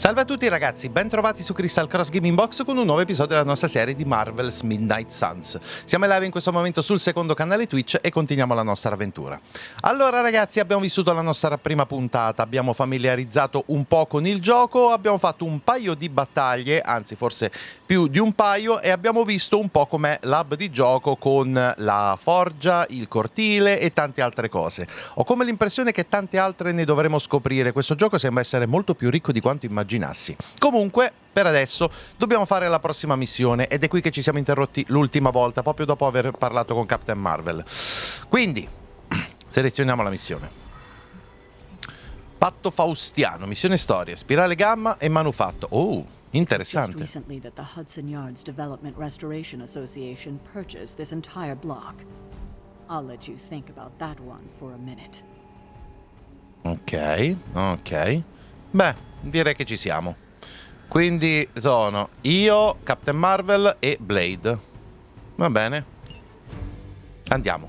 Salve a tutti ragazzi, ben trovati su Kristal Cross Gaming Box con un nuovo episodio della nostra serie di Marvel's Midnight Suns. Siamo in live in questo momento sul secondo canale Twitch e continuiamo la nostra avventura. Allora ragazzi, abbiamo vissuto la nostra prima puntata, abbiamo familiarizzato un po' con il gioco, abbiamo fatto un paio di battaglie, anzi forse più di un paio, e abbiamo visto un po' com'è l'hub di gioco con la forgia, il cortile e tante altre cose. Ho come l'impressione che tante altre ne dovremo scoprire, questo gioco sembra essere molto più ricco di quanto immaginassi. Comunque, per adesso, dobbiamo fare la prossima missione ed è qui che ci siamo interrotti l'ultima volta, proprio dopo aver parlato con Captain Marvel. Quindi, selezioniamo la missione. Patto Faustiano, missione storia, spirale gamma e manufatto. Oh, interessante. Just recently that the Hudson Yards Development Restoration Association purchased this entire block. I'll let you think about that one for a minute. Ok, ok. Beh, direi che ci siamo. Quindi sono io, Captain Marvel e Blade. Va bene. Andiamo.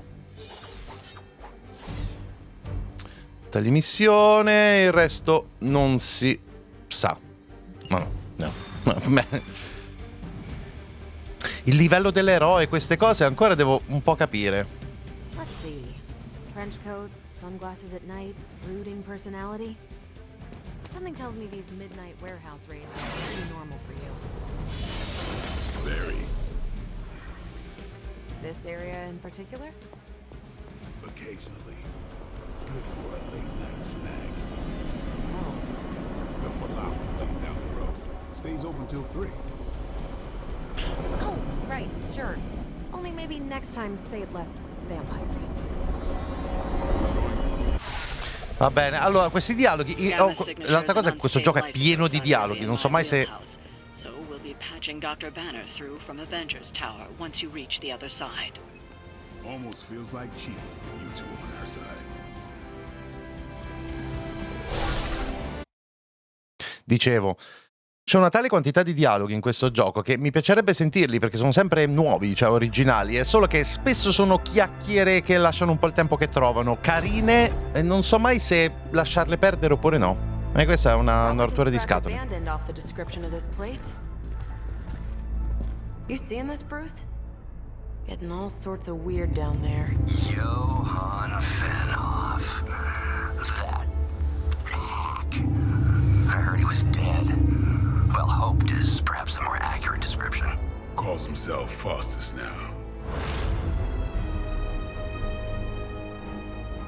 Tagli missione, il resto non si sa. Ma no. Il livello dell'eroe, queste cose ancora devo un po' capire. Let's see. Trench coat, sunglasses at night, brooding personality. Something tells me these midnight warehouse raids are pretty normal for you. Very. This area in particular? Occasionally. Good for a late night snack. Oh. The falafel place down the road. Stays open till 3. Oh, right, sure. Only maybe next time say it less vampire. Va bene, allora questi dialoghi, l'altra cosa è che questo gioco è pieno di dialoghi, non so mai se... So we'll be patching Dr. Banner through from Avengers Tower once you reach the other side. Almost feels like cheating with you two on our side. Dicevo, c'è una tale quantità di dialoghi in questo gioco che mi piacerebbe sentirli perché sono sempre nuovi, cioè originali, è solo che spesso sono chiacchiere che lasciano un po' il tempo che trovano, carine, e non so mai se lasciarle perdere oppure no. E questa è una rottura di scatole. You seeing this, Bruce? Getting all sorts of weird down there. Johann Fenhoff. That hack. I heard he was dead. Well, hoped is perhaps the more accurate description. Calls himself Faustus now.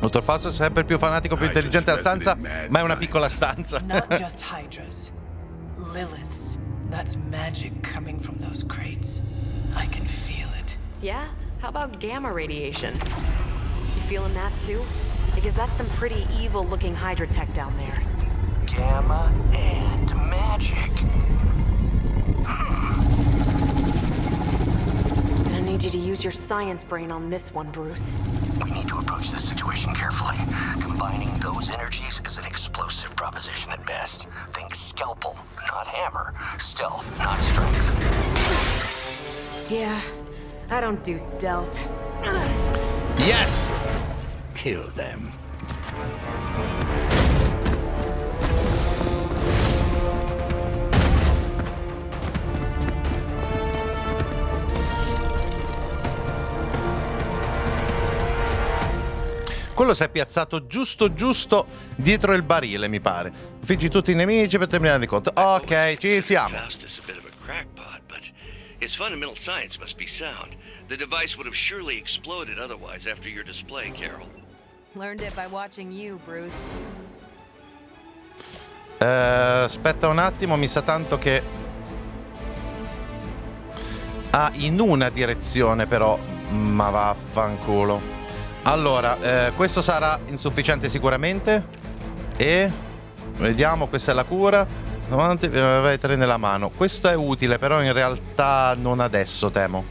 Dottor Faustus è sempre più fanatico, più intelligente della stanza, ma è una piccola stanza. Not just Hydras. Liliths. That's magic coming from those crates. I can feel it. Yeah? How about gamma radiation? You feeling that too? Because that's some pretty evil-looking Hydra tech down there. Gamma and magic. Gonna need you to use your science brain on this one, Bruce. We need to approach this situation carefully. Combining those energies is an explosive proposition at best. Think scalpel, not hammer. Stealth, not strength. Yeah, I don't do stealth. Yes! Kill them. Quello si è piazzato giusto dietro il barile, mi pare. Figgi tutti i nemici per terminare di conto. Ok, ci siamo. Faustus a bit of a crackpot, but his fundamental science must be sound. The device would have surely exploded otherwise after your display, Carol. Learned it by watching you, Bruce. Aspetta un attimo, mi sa tanto che... Ah, in una direzione però. Ma vaffanculo. Allora, questo sarà insufficiente sicuramente. E... vediamo, questa è la cura. Davanti, avete 3 nella mano. Questo è utile, però in realtà non adesso, temo.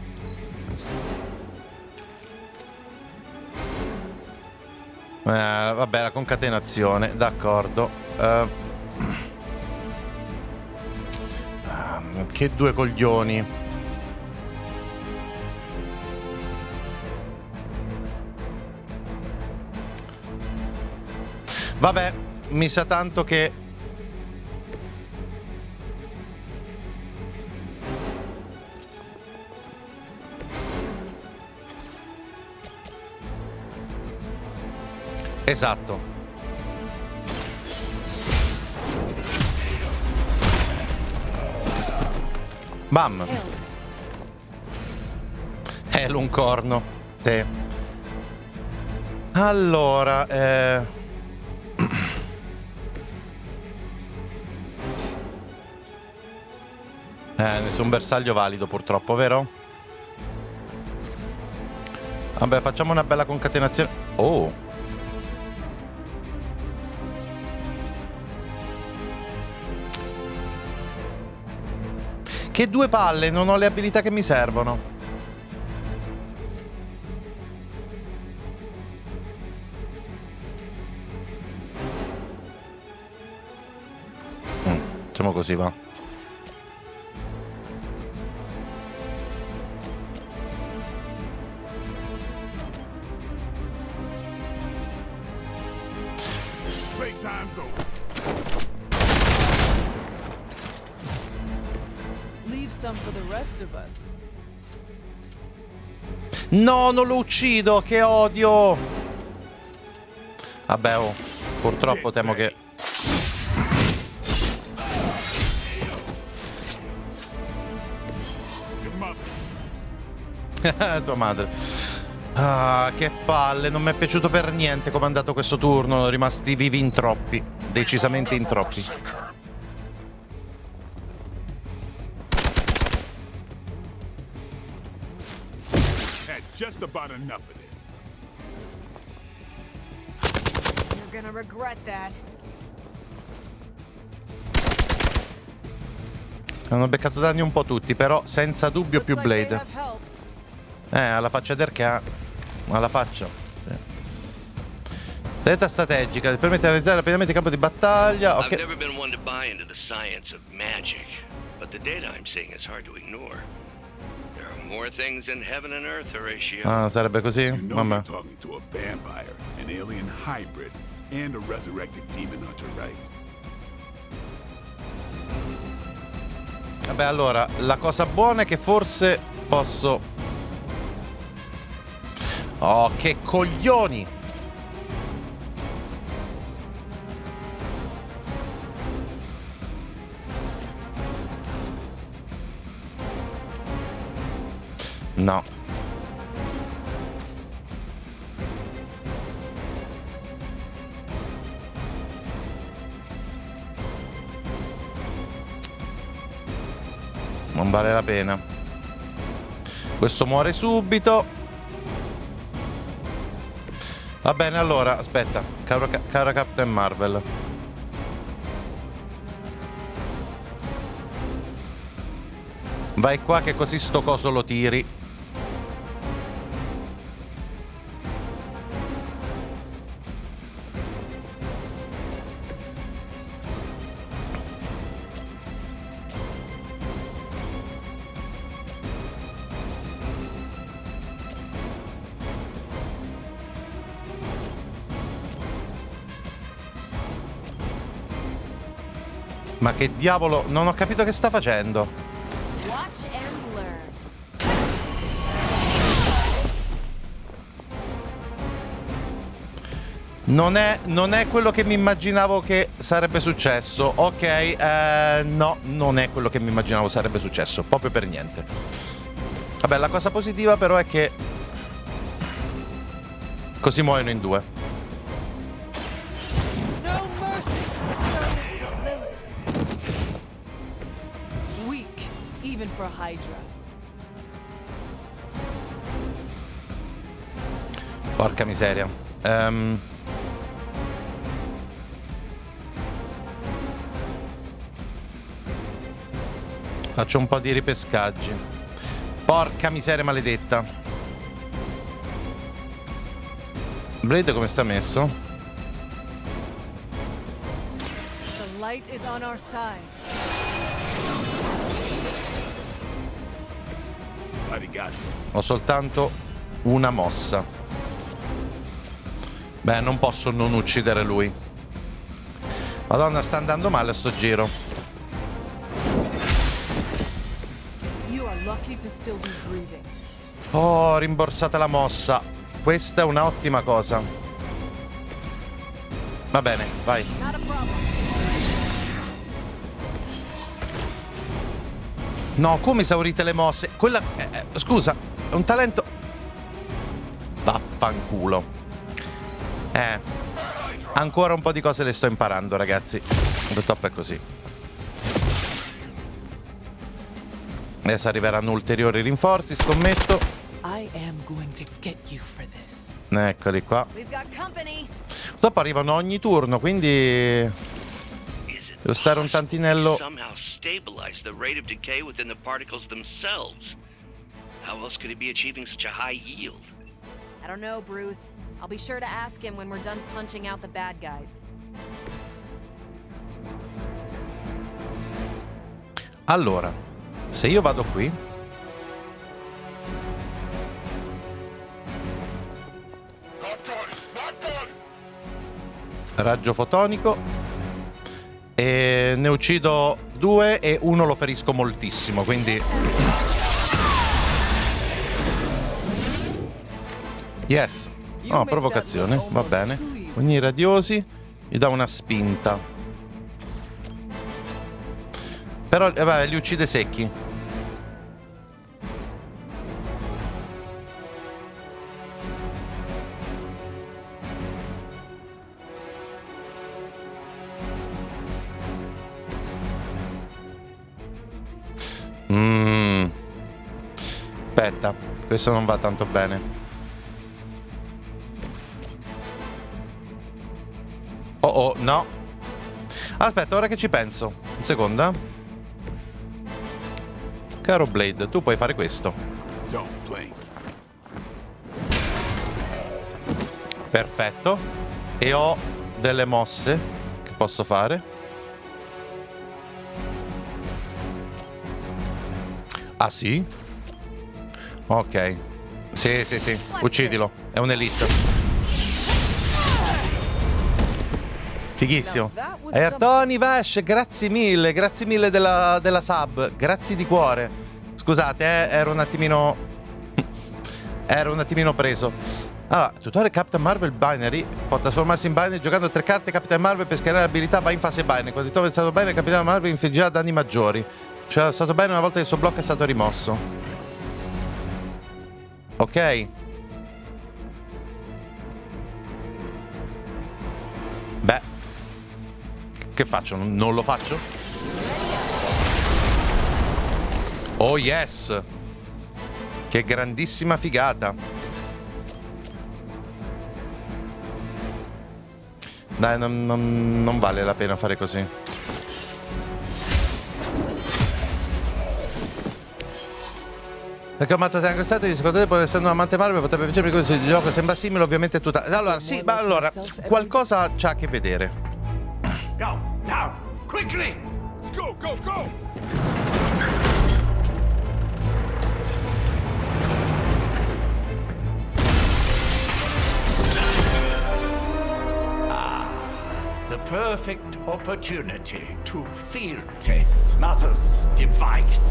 Vabbè, la concatenazione, d'accordo. Che due coglioni. Vabbè, mi sa tanto che Esatto. Bam. Un corno. Te. Allora, nessun bersaglio valido purtroppo, vero? Vabbè, facciamo una bella concatenazione. Oh. Che due palle, non ho le abilità che mi servono. Facciamo così, va. Playtime's over. Leave some for the rest of us. No, non lo uccido, che odio. Vabbè, oh, purtroppo temo che... Tua madre. Ah, che palle, non mi è piaciuto per niente come è andato questo turno, sono rimasti vivi in troppi, decisamente in troppi. Had just about enough of this. You're gonna regret that. Hanno beccato danni un po' tutti, però senza dubbio più Blade. Alla faccia del che ha. Alla faccia. Sì. Detta strategica, permette di analizzare rapidamente il campo di battaglia. Ok. I've never been one to buy into the science of magic, but the data I'm seeing is hard to ignore. There are more things in heaven and earth, Horatio. Ah, sarebbe così? You know Vabbè. you're talking to a vampire, an alien hybrid, and a resurrected demon hunter, right? Vabbè, allora, la cosa buona è che forse posso... Oh, che coglioni! No. Non vale la pena. Questo muore subito. Va bene, allora, aspetta. Cara Captain Marvel. Vai qua che così sto coso lo tiri. Ma che diavolo, non ho capito che sta facendo. Watch and learn. Non è quello che mi immaginavo che sarebbe successo. Ok, no, non è quello che mi immaginavo sarebbe successo, proprio per niente. Vabbè, la cosa positiva però è che così muoiono in due. No mercy. Weak, even for Hydra. Porca miseria. Faccio un po' di ripescaggi. Porca miseria maledetta. Blade come sta messo? The light is on our side. Ho soltanto una mossa. Beh, non posso non uccidere lui. Madonna, sta andando male sto giro. You are lucky to still be breathing. Oh, rimborsata la mossa. Questa è un'ottima cosa. Va bene, vai. No, come esaurite le mosse? Quella... scusa, è un talento... Vaffanculo. Ancora un po' di cose le sto imparando, ragazzi. Purtroppo è così. Adesso arriveranno ulteriori rinforzi, scommetto. I am going to get you for this. Eccoli qua. We've got company. Dopo arrivano ogni turno, quindi devo stare un tantinello. Somehow stabilize the rate of decay within the particles themselves. How else could it be achieving such a high yield? I don't know, Bruce. I'll be sure to ask him when we're done punching out the bad guys. Allora, se io vado qui, raggio fotonico, e ne uccido 2 e uno lo ferisco moltissimo, quindi yes. No, provocazione, va bene. Ogni radiosi gli dà una spinta. Però vabbè, li uccide secchi. Aspetta, questo non va tanto bene. Oh, no. Aspetta, ora che ci penso. Un secondo. Caro Blade, tu puoi fare questo. Perfetto. E ho delle mosse che posso fare. Ah, sì? Ok. Sì, sì, sì. Uccidilo. È un elite. Fighissimo. Tony Vash, grazie mille della sub, grazie di cuore. Scusate, ero un attimino preso. Allora, tutorial Captain Marvel Binary può trasformarsi in Binary giocando 3 carte Captain Marvel per scaricare l'abilità, va in fase Binary. Quando il è stato bene, Captain Marvel infliggerà danni maggiori. Cioè, è stato bene una volta che il suo blocco è stato rimosso. Ok. Beh, che faccio? Non lo faccio? Oh yes! Che grandissima figata! Dai, non vale la pena fare così. Perché ho amato Triangle Strategy, secondo te, essendo un amante Marvel, potrebbe piacermi questo gioco? Sembra simile, ovviamente tutta... Allora, sì, ma allora, qualcosa c'ha a che vedere. Go, now, quickly! Let's go, go, go! The perfect opportunity to field test Mother's device.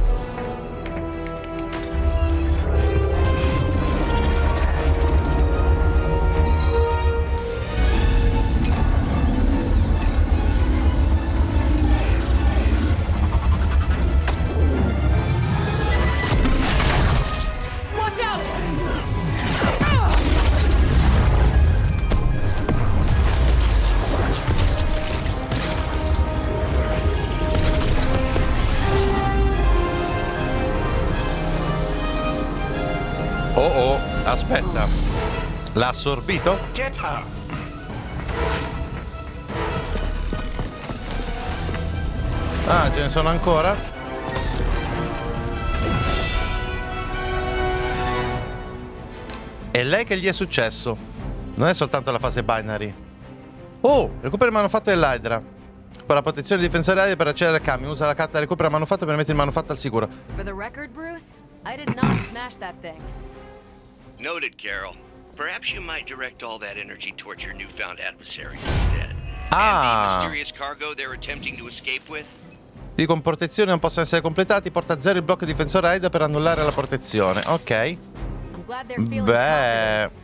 Oh, aspetta. L'ha assorbito? Get her. Ah, ce ne sono ancora? E lei che gli è successo? Non è soltanto la fase binary. Oh, recupera il manufatto dell'Hydra. Per la protezione difensore aerea per accedere al camion. Usa la carta recupera il manufatto per mettere il manufatto al sicuro. For the record, Bruce, I did not smash that thing. Noted, Carol. Perhaps you might direct all that energy towards your newfound adversary instead. Ah. And the mysterious cargo they're attempting to escape with? I con protezione non possono essere completati. Porta a 0 il blocco difensore aerea per annullare la protezione. Ok. I'm glad they're feeling Beh. confident.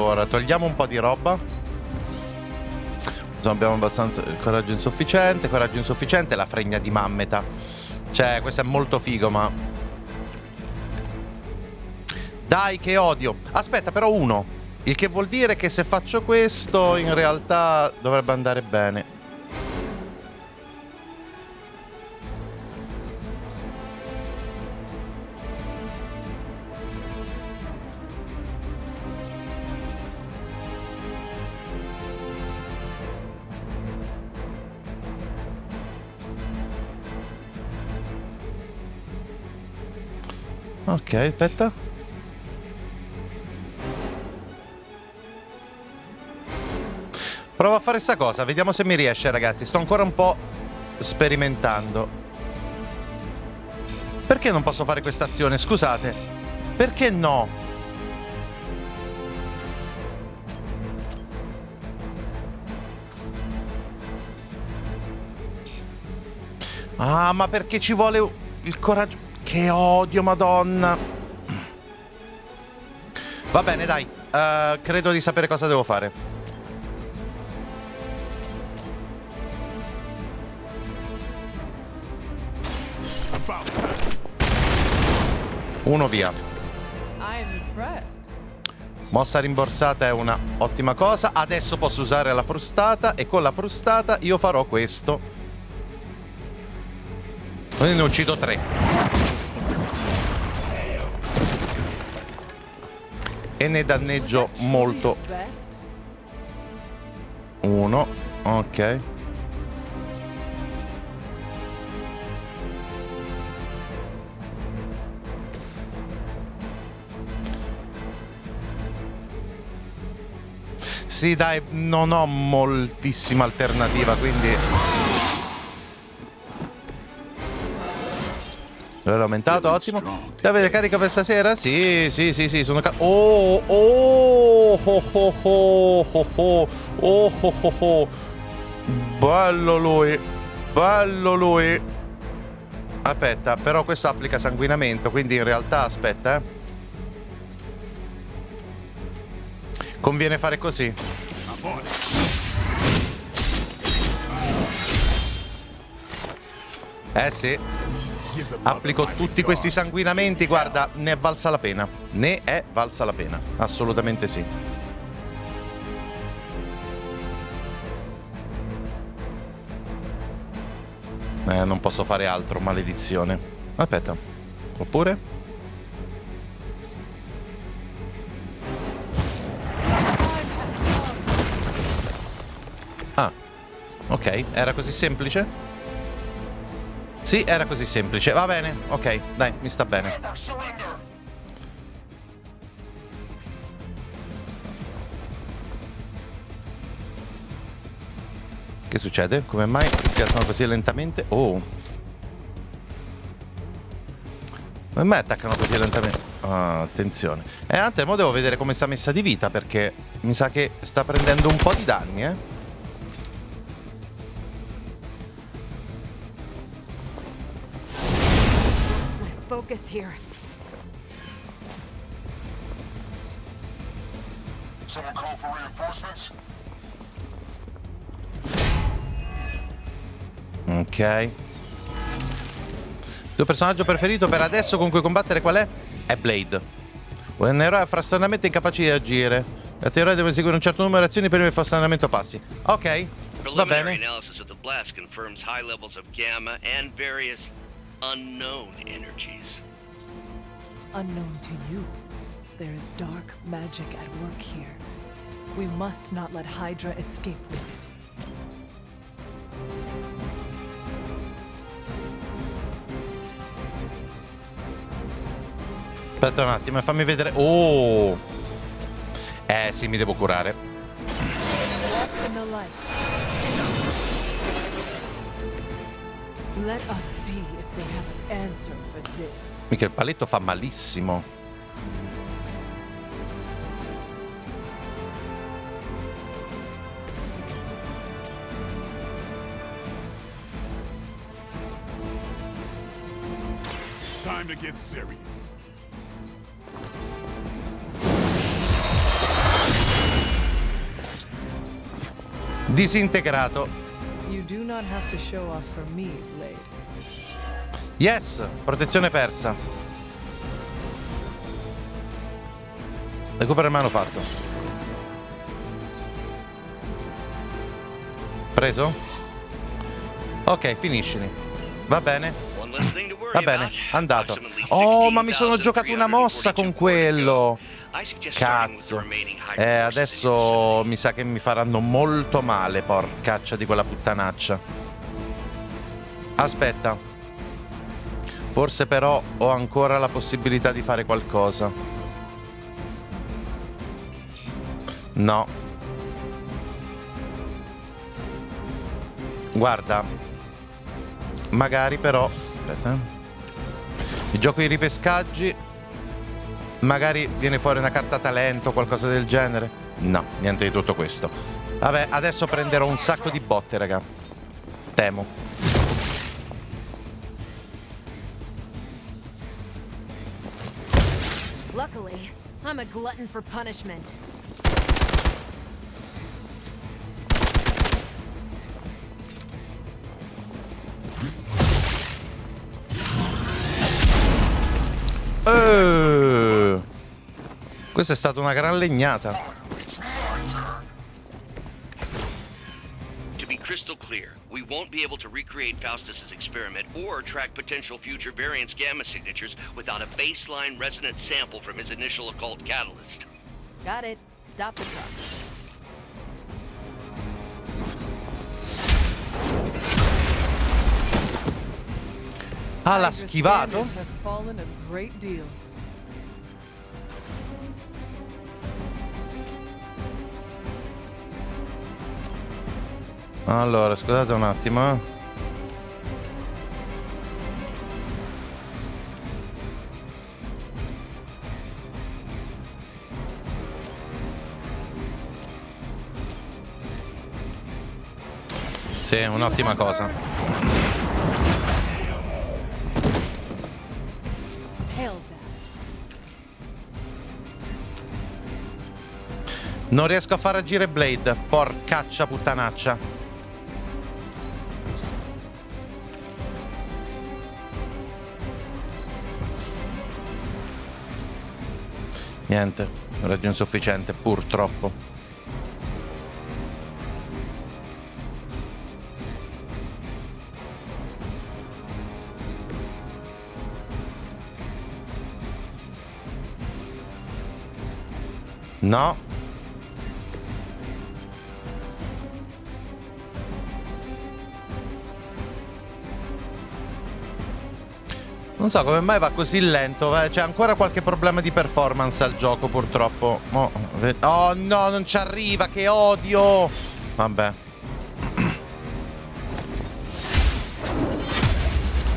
Allora, togliamo un po' di roba. Abbiamo abbastanza coraggio insufficiente, la fregna di mammeta. Cioè, questo è molto figo, ma... Dai, che odio. Aspetta, però 1. Il che vuol dire che se faccio questo, in realtà dovrebbe andare bene. Ok, aspetta. Provo a fare sta cosa, vediamo se mi riesce, ragazzi. Sto ancora un po' sperimentando. Perché non posso fare questa azione? Scusate. Perché no? Ah, ma perché ci vuole il coraggio? Che odio, madonna. Va bene, dai. Credo di sapere cosa devo fare. Uno via. Mossa rimborsata è una ottima cosa. Adesso posso usare la frustata e con la frustata io farò questo. Quindi ne uccido 3. E ne danneggio molto. 1. Ok. Sì, dai, non ho moltissima alternativa, quindi... L'ho aumentato, ottimo. Ti avete carica per stasera? Sì, sono oh, bello lui. Bello lui. Aspetta, però questo applica sanguinamento, quindi in realtà, aspetta, conviene fare così. Sì. Applico tutti questi sanguinamenti, guarda, ne è valsa la pena. Ne è valsa la pena, assolutamente sì. Non posso fare altro, maledizione. Aspetta, oppure? Ah, ok, era così semplice? Sì, era così semplice. Va bene, ok, dai, mi sta bene. Che succede? Come mai piazzano così lentamente? Oh. Come mai attaccano così lentamente? Ah, attenzione. Anche mo devo vedere come sta messa di vita, perché mi sa che sta prendendo un po' di danni, Focus here. Someone call for reinforcements? Ok. Tuo personaggio preferito per adesso con cui combattere qual è? È Blade. Un eroe frasternamente incapace di agire. Gli altri eroi devono eseguire un certo numero di azioni prima che il frasternamento passi. Ok, va bene. Analysis of the blast confirms high levels of gamma and various unknown energies. Unknown to you, there is dark magic at work here. We must not let Hydra escape with it. Aspetta un attimo, fammi vedere. Oh! Sì, mi devo curare. Let us see if they have an answer for this. Mica il paletto fa malissimo. Time to get serious. Disintegrato. You do not have to show off for me, Blade. Yes, protezione persa. Recupero in mano fatto. Preso? Ok, finiscili. Va bene. Va bene, andato. Oh, ma mi sono giocato una mossa con quello. Cazzo. Adesso mi sa che mi faranno molto male, porcaccia di quella puttanaccia. Aspetta. Forse però ho ancora la possibilità di fare qualcosa. No. Guarda. Magari però... Aspetta. Mi gioco i ripescaggi. Magari viene fuori una carta talento o qualcosa del genere. No, niente di tutto questo. Vabbè, adesso prenderò un sacco di botte, raga. Temo. Luckily, I'm a glutton for punishment. Questa è stata una gran legnata. To be crystal clear, we won't be able to recreate Faustus's experiment or track potential future variance gamma signatures without a baseline resonance sample from his initial occult catalyst. Got it. Stop the truck. Ah, l'ha schivato? Have fallen a great deal. Allora, scusate un attimo. Sì, un'ottima cosa. Non riesco a far agire Blade, porcaccia puttanaccia. Niente, raggio insufficiente, purtroppo. No. Non so come mai va così lento, c'è ancora qualche problema di performance al gioco purtroppo. Oh no, non ci arriva, che odio! Vabbè.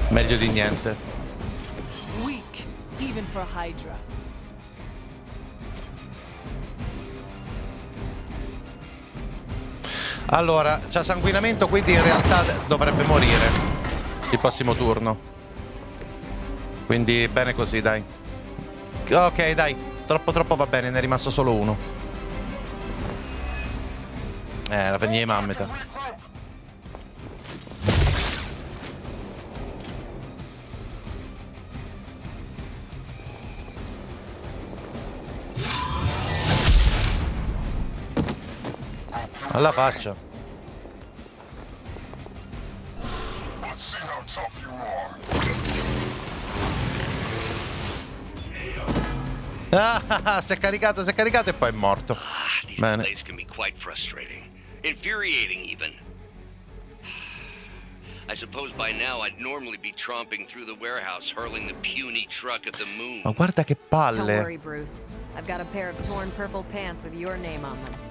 Meglio di niente. Weak, even for Hydra. Allora, c'ha sanguinamento, quindi in realtà dovrebbe morire il prossimo turno. Quindi bene così, dai. Ok, dai. Troppo va bene, ne è rimasto solo uno. La fagna di mammeta. Alla faccia. Ah, si è caricato e poi è morto. Bene. These can be quite frustrating. Infuriating even. I suppose by now I'd normally be tromping through the warehouse hurling the puny truck at the moon. Ma guarda che Don't palle. worry, Bruce. I've got a pair of torn purple pants with your name on them.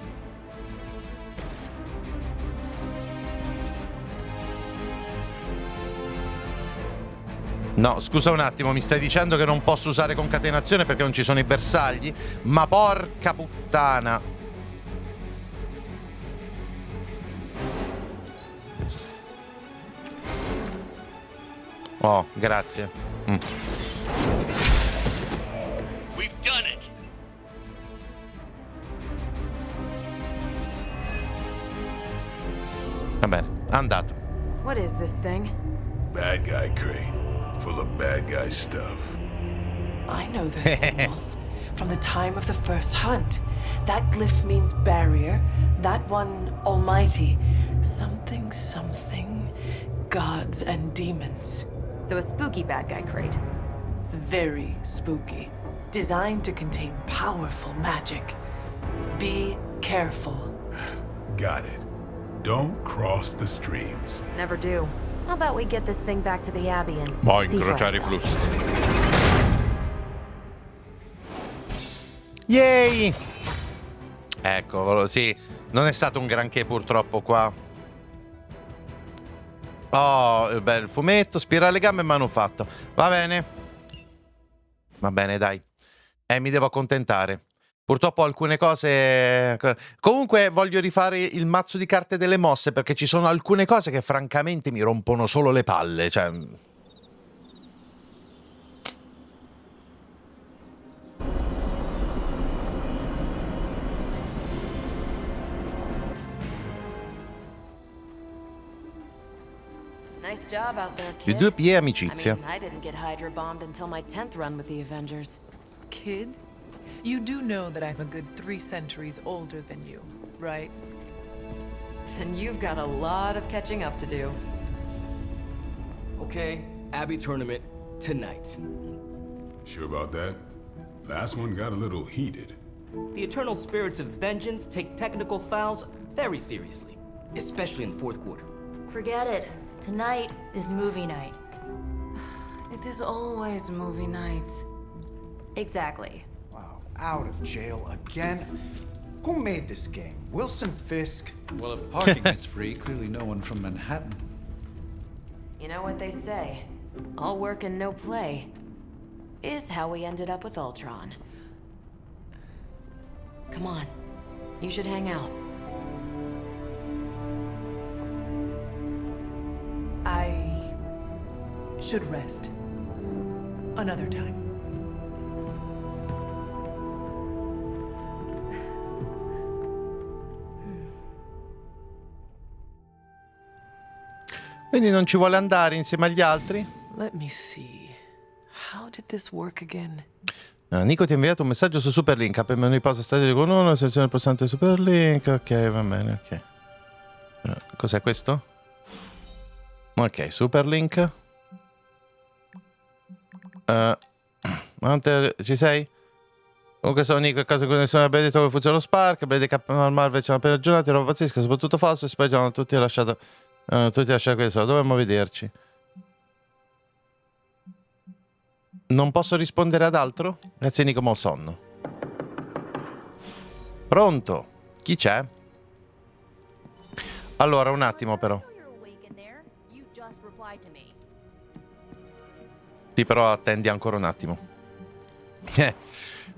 No, scusa un attimo, mi stai dicendo che non posso usare concatenazione perché non ci sono i bersagli? Ma porca puttana. Oh, grazie. We've done it. bene, andato. What is this thing? Bad guy crate, full of bad guy stuff. I know those symbols from the time of the first hunt. That glyph means barrier, that one almighty. Something, something, gods and demons. So a spooky bad guy crate. Very spooky. Designed to contain powerful magic. Be careful. Got it. Don't cross the streams. Never do. How about we get this thing back to the Abbey and Poi see for incrociare i ourselves? flussi. Yay! Ecco, sì, non è stato un granché purtroppo qua. Oh, beh, il fumetto, spirale le gambe e manufatto. Va bene. Va bene, dai. Mi devo accontentare. Purtroppo alcune cose... Comunque voglio rifare il mazzo di carte delle mosse, perché ci sono alcune cose che francamente mi rompono solo le palle, cioè... Nice job out there, Più kid. 2 P e amicizia. I mean, I didn't get Hydra bombed until my 10th run with the Avengers. Kid, you do know that I'm a good 3 centuries older than you, right? Then you've got a lot of catching up to do. Okay, Abbey tournament tonight. Sure about that? Last one got a little heated. The eternal spirits of vengeance take technical fouls very seriously, especially in the fourth quarter. Forget it. Tonight is movie night. It is always movie night. Exactly. Wow, out of jail again? Who made this game? Wilson Fisk? Well, if parking is free, clearly no one from Manhattan. You know what they say? All work and no play is how we ended up with Ultron. Come on. You should hang out. I should rest. Another time. Quindi non ci vuole andare insieme agli altri? Let me see. How did this work again? Nico ti ha inviato un messaggio su Superlink. Apri il menu di pausa stadio con uno, seleziona il pulsante Superlink. Ok, va bene, ok. Cos'è questo? Ok, Superlink. Hunter, ci sei? Comunque sono Nico, il caso in cui nessuno abbia detto come funziona lo Spark. Blade e Marvel ci hanno appena aggiornato, roba pazzesca, soprattutto falso. E poi ci hanno tutti lasciato questo. Dovremmo vederci. Non posso rispondere ad altro? Grazie Nico, mo' sonno. Pronto? Chi c'è? Allora, un attimo però. Sì, però attendi ancora un attimo.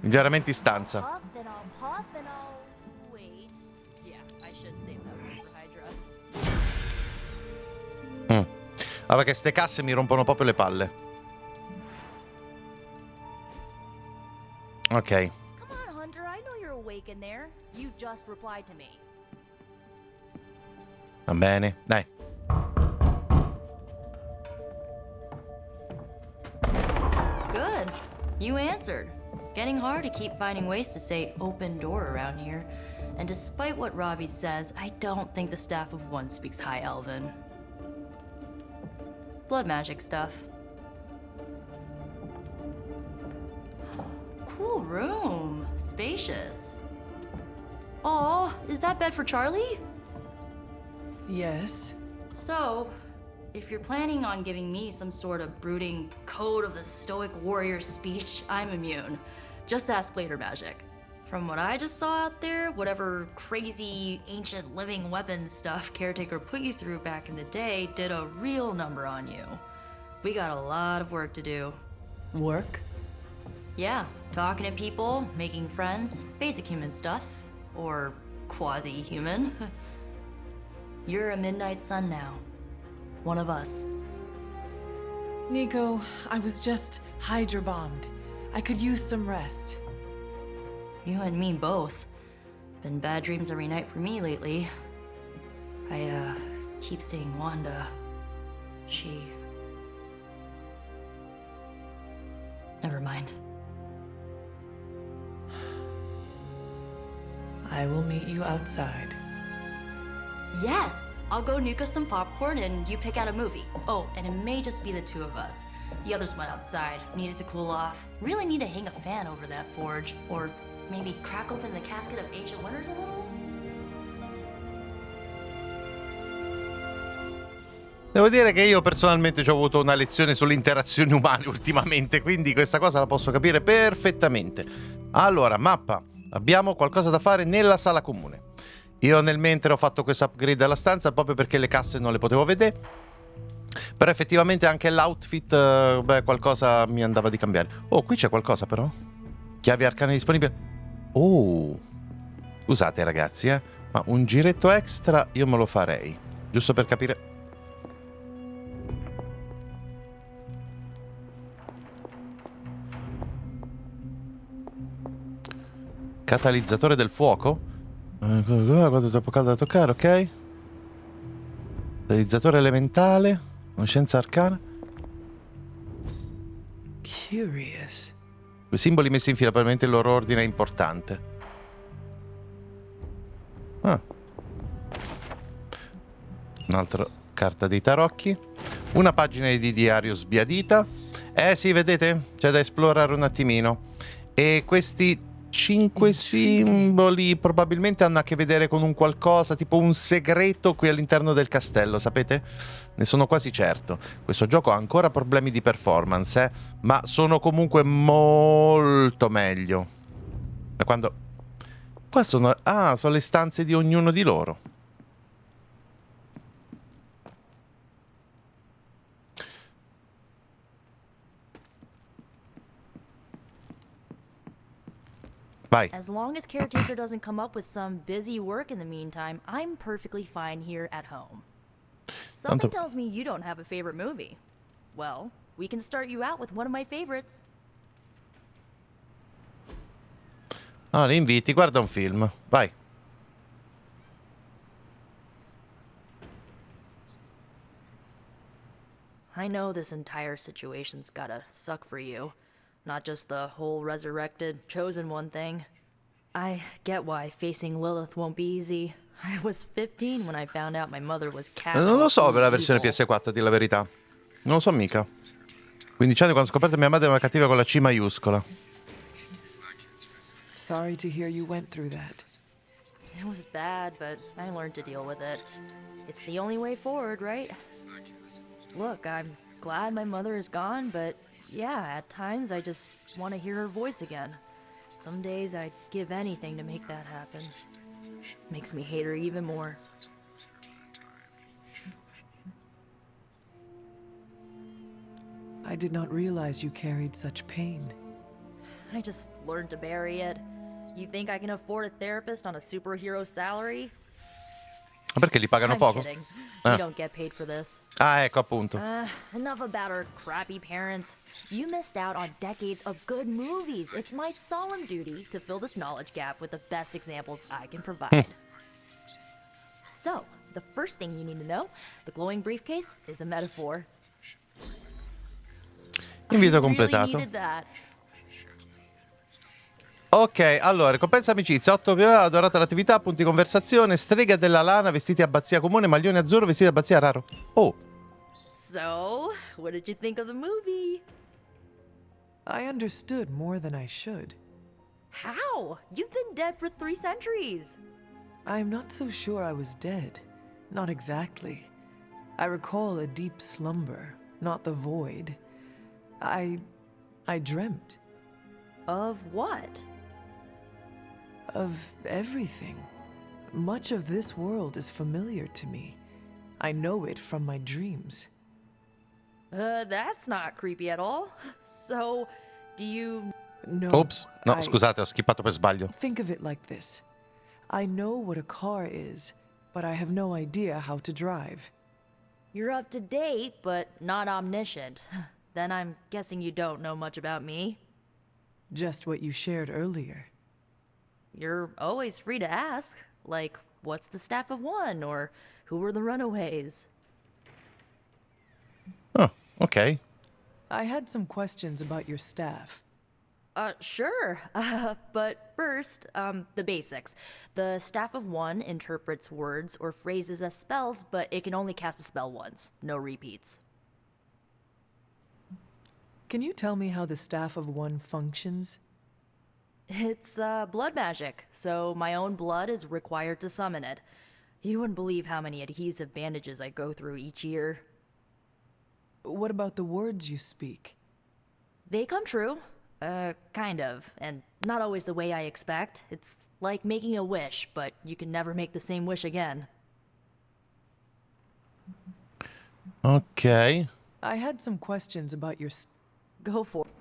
Miglioramenti in stanza. Ah, perché ste casse mi rompono proprio le palle. Ok. Come on, Hunter. I know you're awake in there. You just replied to me. Va bene, dai. Good. You answered. Getting hard to keep finding ways to say open door around here. And despite what Robbie says, I don't think the staff of One speaks High Elven. Blood magic stuff. Cool room. Spacious. Aw, is that bed for Charlie? Yes. So, if you're planning on giving me some sort of brooding code of the stoic warrior speech, I'm immune. Just ask later magic. From what I just saw out there, whatever crazy ancient living weapons stuff Caretaker put you through back in the day did a real number on you. We got a lot of work to do. Work? Yeah, talking to people, making friends, basic human stuff. Or quasi-human. You're a Midnight Sun now. One of us. Nico, I was just Hydra bombed. I could use some rest. You and me both. Been bad dreams every night for me lately. I keep seeing Wanda. Never mind. I will meet you outside. Yes! I'll go nuke us some popcorn and you pick out a movie. Oh, and it may just be the two of us. The others went outside, needed to cool off. Really need to hang a fan over that forge. Or maybe crack open the casket of Ancient Wonders a little? Devo dire che io personalmente ci ho avuto una lezione sulle interazioni umane ultimamente, quindi questa cosa la posso capire perfettamente. Allora, mappa. Abbiamo qualcosa da fare nella sala comune. Io nel mentre ho fatto questo upgrade alla stanza proprio perché le casse non le potevo vedere. Però effettivamente anche l'outfit, qualcosa mi andava di cambiare. Oh, qui c'è qualcosa però. Chiavi arcane disponibili. Oh. Scusate ragazzi, ma un giretto extra io me lo farei. Giusto per capire. Catalizzatore del fuoco. Quando è troppo caldo da toccare, ok. Catalizzatore elementale. Conoscenza arcana. Curious. I simboli messi in fila, probabilmente il loro ordine è importante. Un'altra carta dei tarocchi. Una pagina di diario sbiadita. Sì, vedete? C'è da esplorare un attimino. E questi 5 simboli probabilmente hanno a che vedere con un qualcosa, tipo un segreto qui all'interno del castello, sapete? Ne sono quasi certo. Questo gioco ha ancora problemi di performance, ma sono comunque molto meglio. Da quando... Qua sono... Ah, sono le stanze di ognuno di loro. Vai. As long as caretaker doesn't come up with some busy work in the meantime, I'm perfectly fine here at home. Something tells me you don't have a favorite movie. Well, we can start you out with one of my favorites. Ah, li inviti, guarda un film. Vai. I know this entire situation's gotta suck for you. Not just the whole resurrected, chosen one thing. I get why facing Lilith won't be easy. I was 15 when I found out my mother was Non lo so per la versione PS4, a dire la verità. Non lo so mica. 15 anni quando ho scoperto mia madre era una cattiva con la C maiuscola. Sorry to hear you went through that. It was bad, but I learned to deal with it. It's the only way forward, right? Look, I'm glad my mother is gone, but yeah, at times I just want to hear her voice again. Some days I'd give anything to make that happen. Makes me hate her even more. I did not realize you carried such pain. I just learned to bury it. You think I can afford a therapist on a superhero salary? Ma perché li pagano poco? We don't get paid for this. Ah, ecco appunto. Enough about our crappy parents. You missed out on decades of good movies. It's my solemn duty to fill this knowledge gap with the best examples I can provide. So, the first thing you need to know, the glowing briefcase is a metaphor. Invito completato. Ok, allora, ricompensa amicizia, 8 adorata l'attività, punti conversazione, strega della lana, vestiti abbazia comune, maglione azzurro, vestiti abbazia raro. Oh. So, what did you think of the movie? I understood more than I should. How? You've been dead for 3 centuries. I'm not so sure I was dead. Not exactly. I recall a deep slumber, not the void. I dreamt. Of what? Of everything. Much of this world is familiar to me. I know it from my dreams. That's not creepy at all. So, do you... No. Oops. No, scusate, ho skippato per sbaglio. Think of it like this. I know what a car is, but I have no idea how to drive. You're up to date, but not omniscient. Then I'm guessing you don't know much about me. Just what you shared earlier. You're always free to ask. Like, what's the staff of one, or who were the runaways? Oh, okay. I had some questions about your staff. Sure. But first, the basics. The staff of one interprets words or phrases as spells, but it can only cast a spell once. No repeats. Can you tell me how the staff of one functions? It's, blood magic, so my own blood is required to summon it. You wouldn't believe how many adhesive bandages I go through each year. What about the words you speak? They come true. Kind of. And not always the way I expect. It's like making a wish, but you can never make the same wish again. Ok. I had some questions about your... Go for it.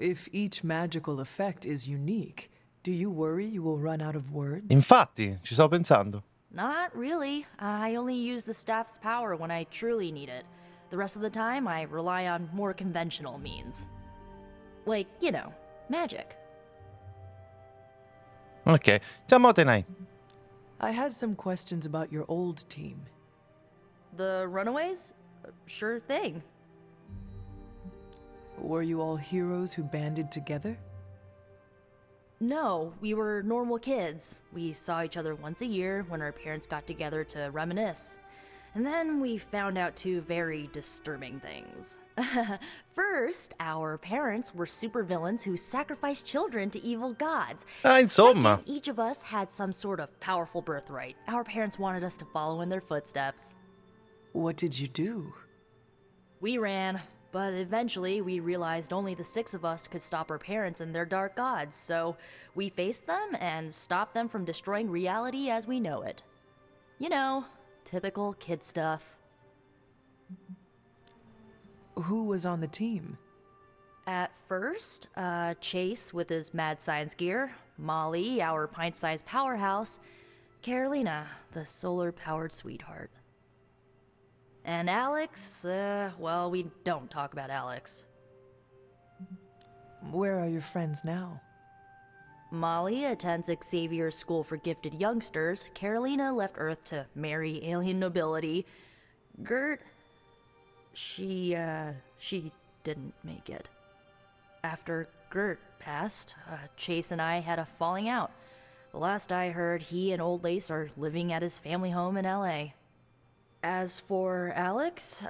If each magical effect is unique, do you worry you will run out of words? Infatti, ci stavo pensando. Not really. I only use the staff's power when I truly need it. The rest of the time, I rely on more conventional means. Like, you know, magic. Ok. Ciao Motenai. I had some questions about your old team. The runaways? Sure thing. Were you all heroes who banded together? No, we were normal kids. We saw each other once a year when our parents got together to reminisce. And then we found out two very disturbing things. First, our parents were supervillains who sacrificed children to evil gods. Insomma. Second, each of us had some sort of powerful birthright. Our parents wanted us to follow in their footsteps. What did you do? We ran, but eventually we realized only the 6 of us could stop our parents and their dark gods, so we faced them and stopped them from destroying reality as we know it. You know, typical kid stuff. Who was on the team? At first, Chase with his mad science gear, Molly, our pint-sized powerhouse, Carolina, the solar-powered sweetheart. And Alex, well, we don't talk about Alex. Where are your friends now? Molly attends Xavier's School for Gifted Youngsters. Carolina left Earth to marry alien nobility. Gert, she didn't make it. After Gert passed, Chase and I had a falling out. The last I heard, he and Old Lace are living at his family home in LA. As for Alex,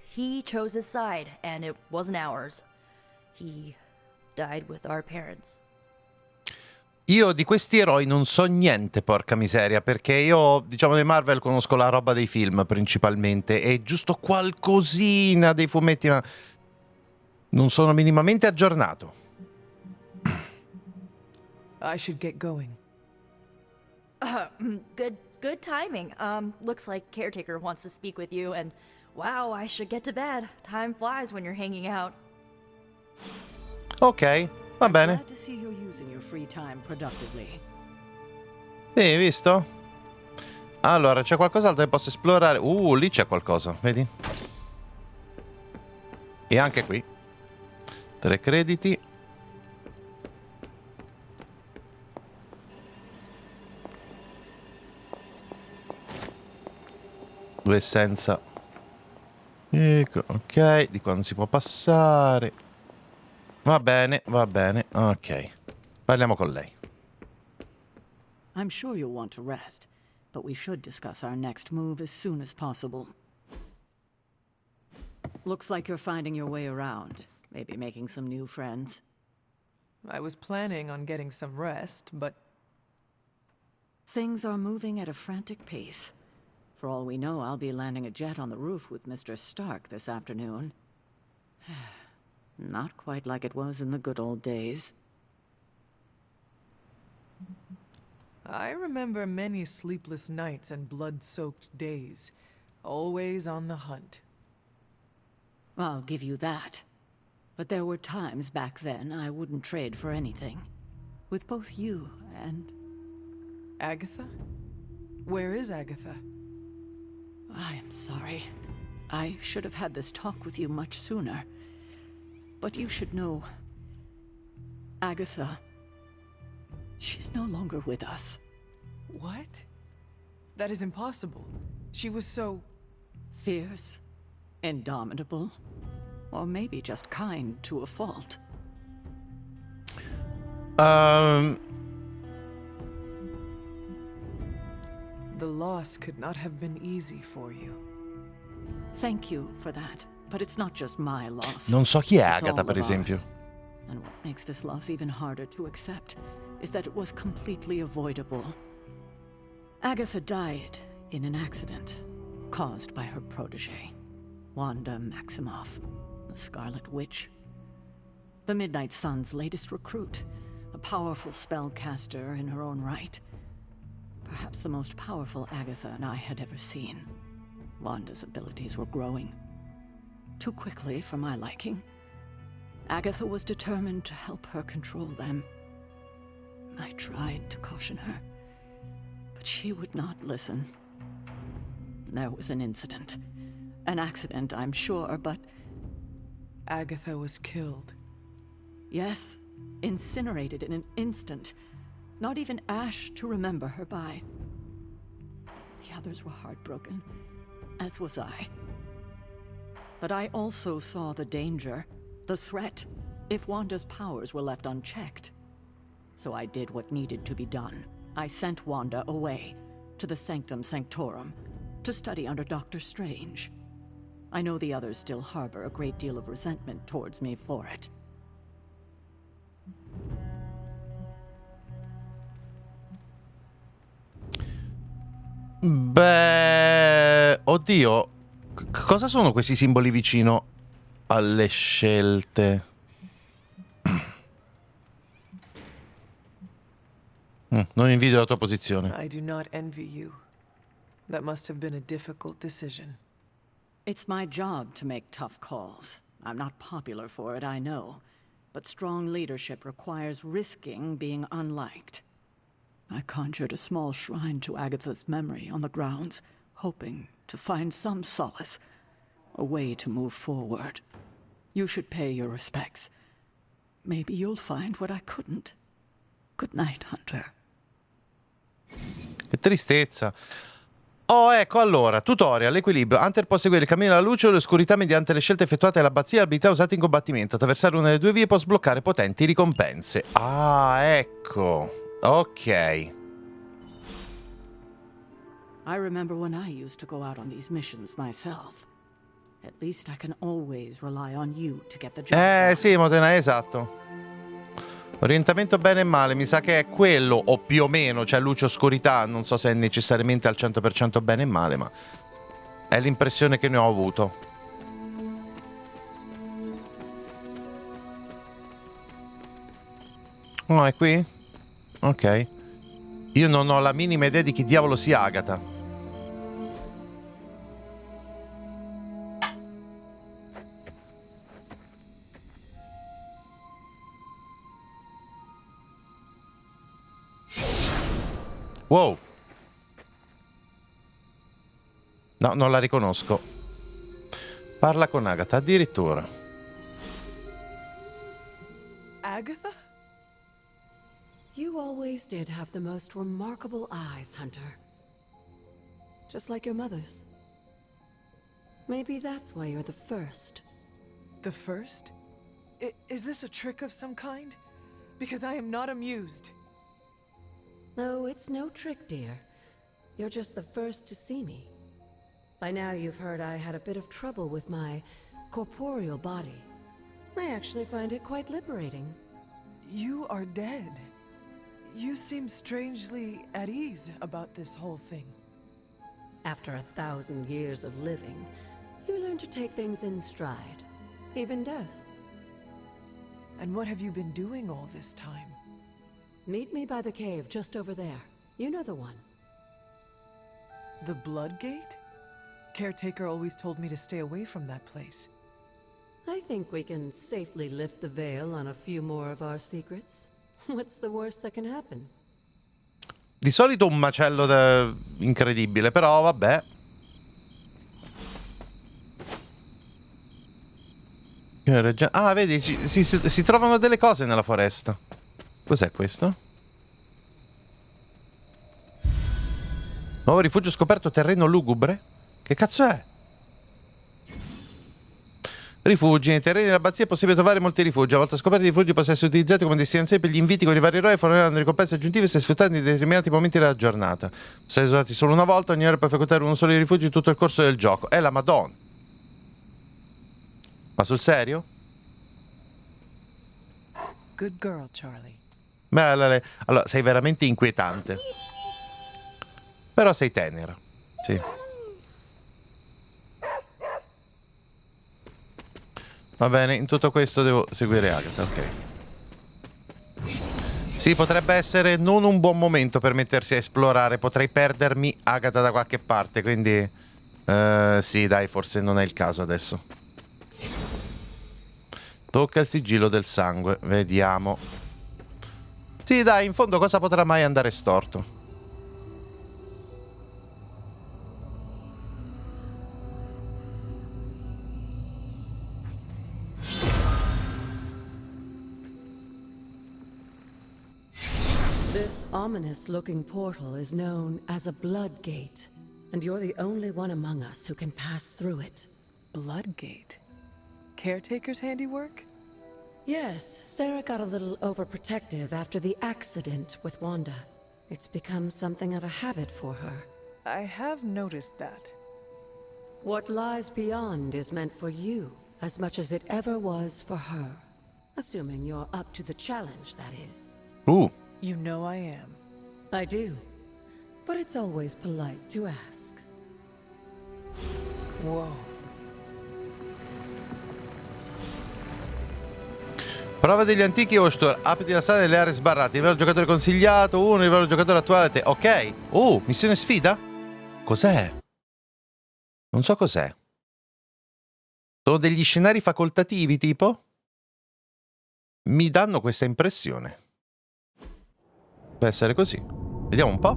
he chose his side, and it wasn't ours. He died with our parents. Io di questi eroi non so niente, porca miseria, perché io, diciamo, dei Marvel conosco la roba dei film principalmente e giusto qualcosina dei fumetti, ma non sono minimamente aggiornato. I should get going. Good timing. Looks like Caretaker wants to speak with you, and wow, I should get to bed. Time flies when you're hanging out. Ok, va bene. Glad to see you're using your free time productively. Sì, visto? Allora, c'è qualcos'altro che posso esplorare? Lì c'è qualcosa, vedi? E anche qui. 3 crediti. Due senza. Ecco, ok, di qua non si può passare. Va bene, ok. Parliamo con lei. I'm sure you'll want to rest, but we should discuss our next move as soon as possible. Looks like you're finding your way around, maybe making some new friends. I was planning on getting some rest, but... Things are moving at a frantic pace. For all we know, I'll be landing a jet on the roof with Mr. Stark this afternoon. Not quite like it was in the good old days. I remember many sleepless nights and blood-soaked days. Always on the hunt. I'll give you that. But there were times back then I wouldn't trade for anything. With both you and... Agatha? Where is Agatha? I am sorry. I should have had this talk with you much sooner. But you should know... Agatha... She's no longer with us. What? That is impossible. She was so... fierce, indomitable, or maybe just kind to a fault. The loss could not have been easy for you. Thank you for that, but it's not just my loss. Non so chi è It's Agatha, all per of esempio. ours. And what makes this loss even harder to accept is that it was completely avoidable. Agatha died in an accident caused by her protege, Wanda Maximoff, the Scarlet Witch. The Midnight Sun's latest recruit, a powerful spellcaster in her own right. Perhaps the most powerful Agatha and I had ever seen. Wanda's abilities were growing. Too quickly for my liking. Agatha was determined to help her control them. I tried to caution her, but she would not listen. There was an incident. An accident, I'm sure, but... Agatha was killed. Yes, incinerated in an instant. Not even ash to remember her by. The others were heartbroken, as was I. But I also saw the danger, the threat, if Wanda's powers were left unchecked. So I did what needed to be done. I sent Wanda away, to the Sanctum Sanctorum, to study under Doctor Strange. I know the others still harbor a great deal of resentment towards me for it. Beh, oddio, cosa sono questi simboli vicino alle scelte? Non invidio la tua posizione. I do not envy you. That must have been a difficult decision. It's my job to make tough calls. I'm not popular for it, I know. But strong leadership requires risking being unliked. I conjured a small shrine to Agatha's memory on the grounds, hoping to find some solace, a way to move forward. You should pay your respects. Maybe you'll find what I couldn't. Good night, Hunter. Che tristezza. Oh, ecco, allora, tutorial, equilibrio. Hunter può seguire il cammino alla luce o all'oscurità mediante le scelte effettuate all'abbazia e le abilità usate in combattimento. Attraversare una delle due vie può sbloccare potenti ricompense. Ah, ecco. Ok. I remember when I used to go out on these missions myself. At least I can always rely on you to get the job done. Sì, Modena, esatto. Orientamento bene e male, mi sa che è quello, o più o meno, cioè luce oscurità, non so se è necessariamente al 100% bene e male, ma è l'impressione che ne ho avuto. Oh, è qui? Ok. Io non ho la minima idea di chi diavolo sia Agatha. Wow. No, non la riconosco. Parla con Agatha, addirittura. Agatha? You always did have the most remarkable eyes, Hunter. Just like your mother's. Maybe that's why you're the first. The first? Is this a trick of some kind? Because I am not amused. No, it's no trick, dear. You're just the first to see me. By now you've heard I had a bit of trouble with my corporeal body. I actually find it quite liberating. You are dead. You seem strangely at ease about this whole thing. After 1,000 years of living, you learn to take things in stride, even death. And what have you been doing all this time? Meet me by the cave just over there. You know the one. The Blood Gate? Caretaker always told me to stay away from that place. I think we can safely lift the veil on a few more of our secrets. What's the worst that can happen? Di solito un macello incredibile, però vabbè. Ah, vedi, si trovano delle cose nella foresta. Cos'è questo? Nuovo rifugio scoperto, terreno lugubre? Che cazzo è? Rifugi. Nei terreni dell'abbazia è possibile trovare molti rifugi. A volte scoperti i rifugi possono essere utilizzati come destinazione per gli inviti con i vari eroi, forniranno ricompense aggiuntive se sfruttati in determinati momenti della giornata. Se usati solo una volta, ogni ora puoi frequentare uno solo rifugio in tutto il corso del gioco. È la Madonna. Ma sul serio? Good girl, Charlie. Beh, allora, sei veramente inquietante. Però sei tenera. Sì. Va bene, in tutto questo devo seguire Agatha, ok. Sì, potrebbe essere non un buon momento per mettersi a esplorare. Potrei perdermi Agatha da qualche parte, quindi... sì, dai, forse non è il caso adesso. Tocca il sigillo del sangue, vediamo. Sì, dai, in fondo cosa potrà mai andare storto? This ominous-looking portal is known as a blood gate, and you're the only one among us who can pass through it. Blood gate? Caretaker's handiwork? Yes, Sarah got a little overprotective after the accident with Wanda. It's become something of a habit for her. I have noticed that. What lies beyond is meant for you as much as it ever was for her. Assuming you're up to the challenge, that is. Ooh. You know I am. I do. But it's always polite to ask. Whoa. Prova degli antichi Ostor. Apriti la sala nelle aree sbarrate. Livello giocatore consigliato 1, livello giocatore attuale. Ok. Missione sfida? Cos'è? Non so cos'è. Sono degli scenari facoltativi, tipo? Mi danno questa impressione. Può essere così. Vediamo un po'.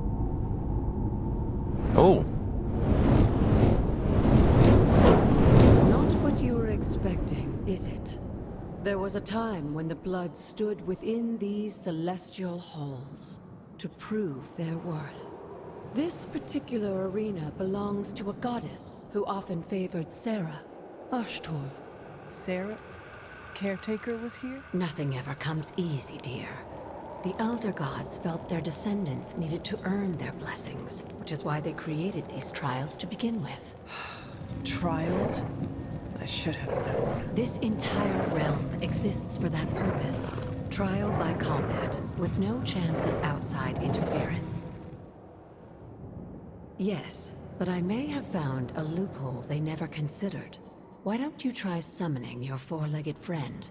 Not what you were expecting, is it? There was a time when the blood stood within these celestial halls to prove their worth. This particular arena belongs to a goddess who often favored Sarah, Ashtor. Sarah? Caretaker was here? Nothing ever comes easy, dear. The Elder Gods felt their descendants needed to earn their blessings, which is why they created these trials to begin with. Trials? I should have known. This entire realm exists for that purpose. Trial by combat, with no chance of outside interference. Yes, but I may have found a loophole they never considered. Why don't you try summoning your four-legged friend?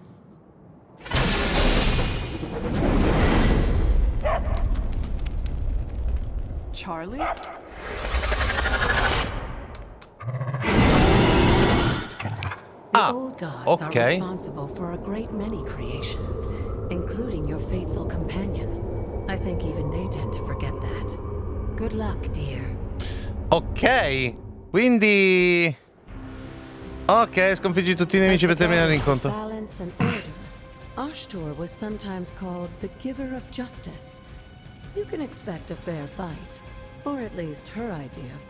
Charlie? The old gods are responsible for a great many creations, including your faithful companion. I think even they tend to forget that. Good luck, dear. Ok, quindi... Ok, sconfiggi tutti i nemici per terminare l'incontro. Balance and order. Ashtor was sometimes called the giver of justice. You can expect a fair fight, or at least her idea of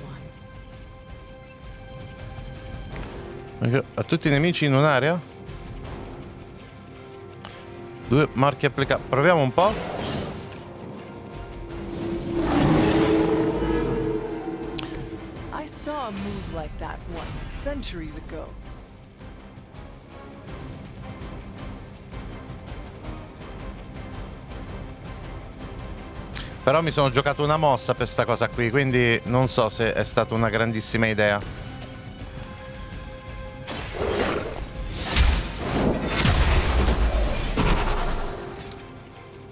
one. A tutti i nemici in un'area? 2 marchi applicati. Proviamo un po'. I saw a move like that once, centuries ago. Però mi sono giocato una mossa per sta cosa qui, quindi non so se è stata una grandissima idea.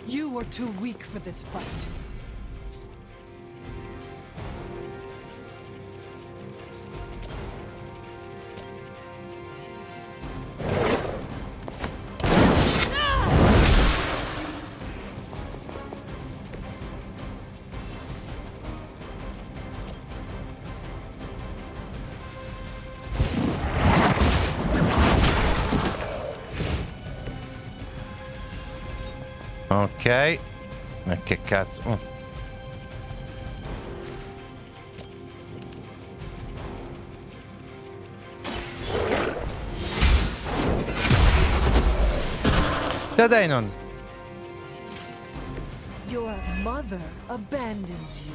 You are too weak for this fight. Ok. Che cazzo. Da Dainon. Your mother abandons you.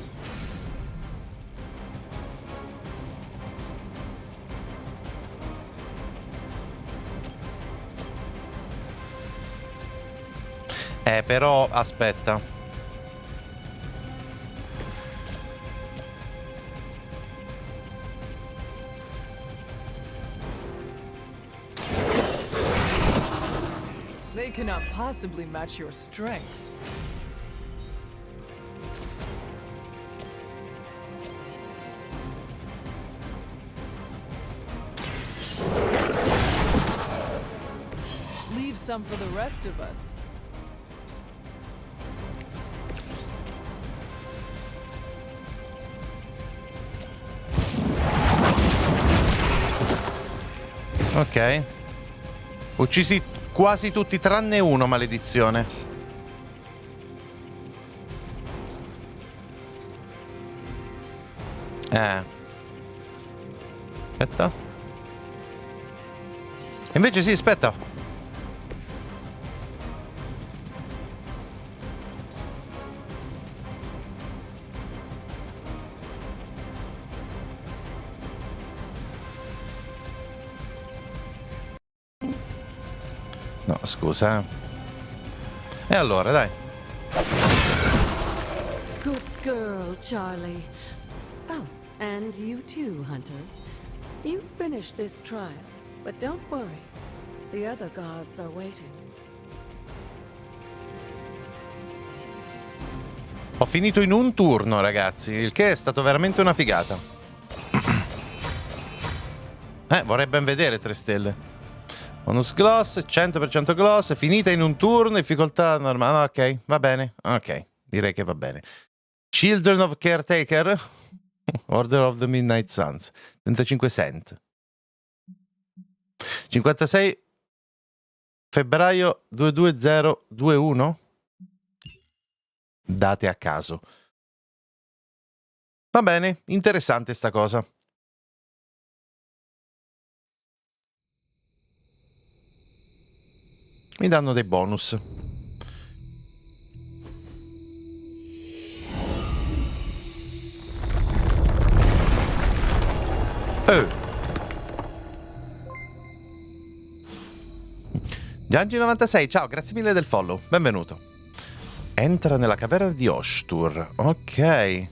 Però aspetta. They cannot possibly match your strength. Leave some for the rest of us. Ok. Uccisi quasi tutti tranne uno, maledizione. Aspetta. Invece sì, aspetta. No, scusa. E allora, dai. Good girl, Charlie. Oh, and you too, Hunter. You finished this trial, but don't worry. The other gods are waiting. Ho finito in un turno, ragazzi, il che è stato veramente una figata. Vorrei ben vedere 3 stelle. Bonus gloss, 100% gloss, finita in un turno, difficoltà normale. Ok, va bene. Ok, direi che va bene. Children of Caretaker, Order of the Midnight Suns, 35 cent. 56 febbraio 22021. Date a caso. Va bene, interessante sta cosa. Mi danno dei bonus. Giangi96, ciao, grazie mille del follow, benvenuto. Entra nella caverna di Oshtur. Ok.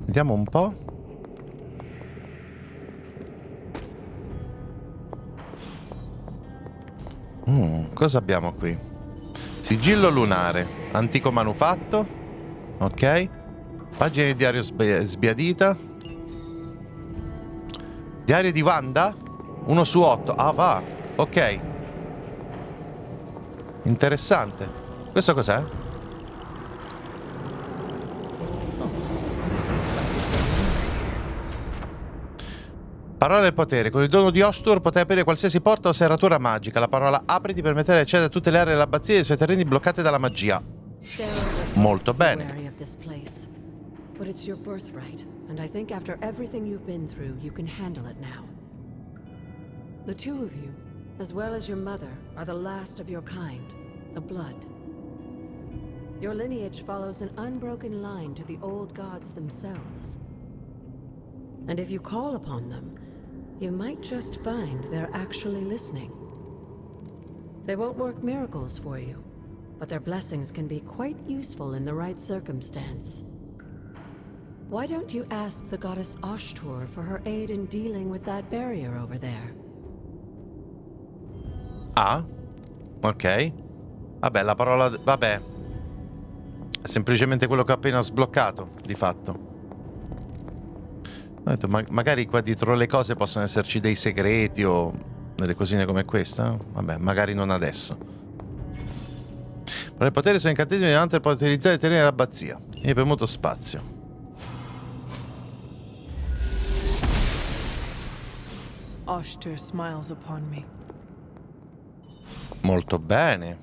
Vediamo un po'. Cosa abbiamo qui? Sigillo lunare, antico manufatto. Ok. Pagina di diario sbiadita. Diario di Wanda 1 su 8. Ah, va. Ok. Interessante. Questo cos'è? Parola del potere. Con il dono di Oshtur potrai aprire qualsiasi porta o serratura magica. La parola apri ti permetterà di accedere a tutte le aree dell'abbazia e dei suoi terreni bloccate dalla magia. Molto bene. But it's your birthright, and I think after everything you've been through, you can handle it now. The two of you, as well as your mother, are the last of your kind, the Blood. Your lineage follows an unbroken line to the old gods themselves. And if you call upon them, you might just find they're actually listening. They won't work miracles for you, but their blessings can be quite useful in the right circumstance. Why don't you ask the goddess Oshtur for her aid in dealing with that barrier over there? Ah, ok. Vabbè, la parola... Vabbè. È semplicemente quello che ho appena sbloccato, di fatto. Ho detto, magari qua dietro le cose possono esserci dei segreti o delle cosine come questa. Vabbè, magari non adesso. Per il potere sono incantesimi di Hunter può utilizzare i terreni dell'abbazia. Mi è premuto spazio. Oshtur smiles upon me. Molto bene.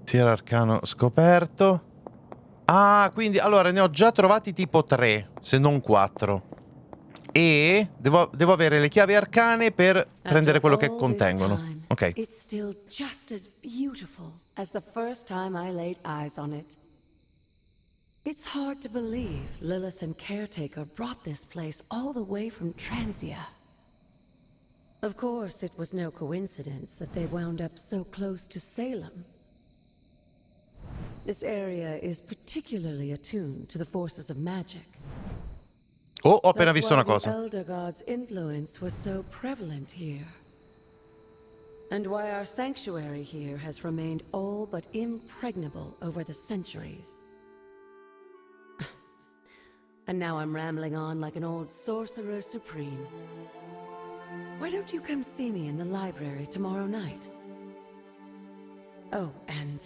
Sierra arcano scoperto. Ah, quindi allora ne ho già trovati tipo 3, se non 4. E devo avere le chiavi arcane per prendere quello che contengono. Ok. It's still just as beautiful as the first time I laid eyes on it. It's hard to believe Lilith and Caretaker brought this place all the way from Transia. Of course, it was no coincidence that they wound up so close to Salem. This area is particularly attuned to the forces of magic. Oh, ho appena visto una cosa. The Elder God's influence was so prevalent here. And why our sanctuary here has remained all but impregnable over the centuries. And now I'm rambling on like an old sorcerer supreme. Why don't you come see me in the library tomorrow night? Oh, and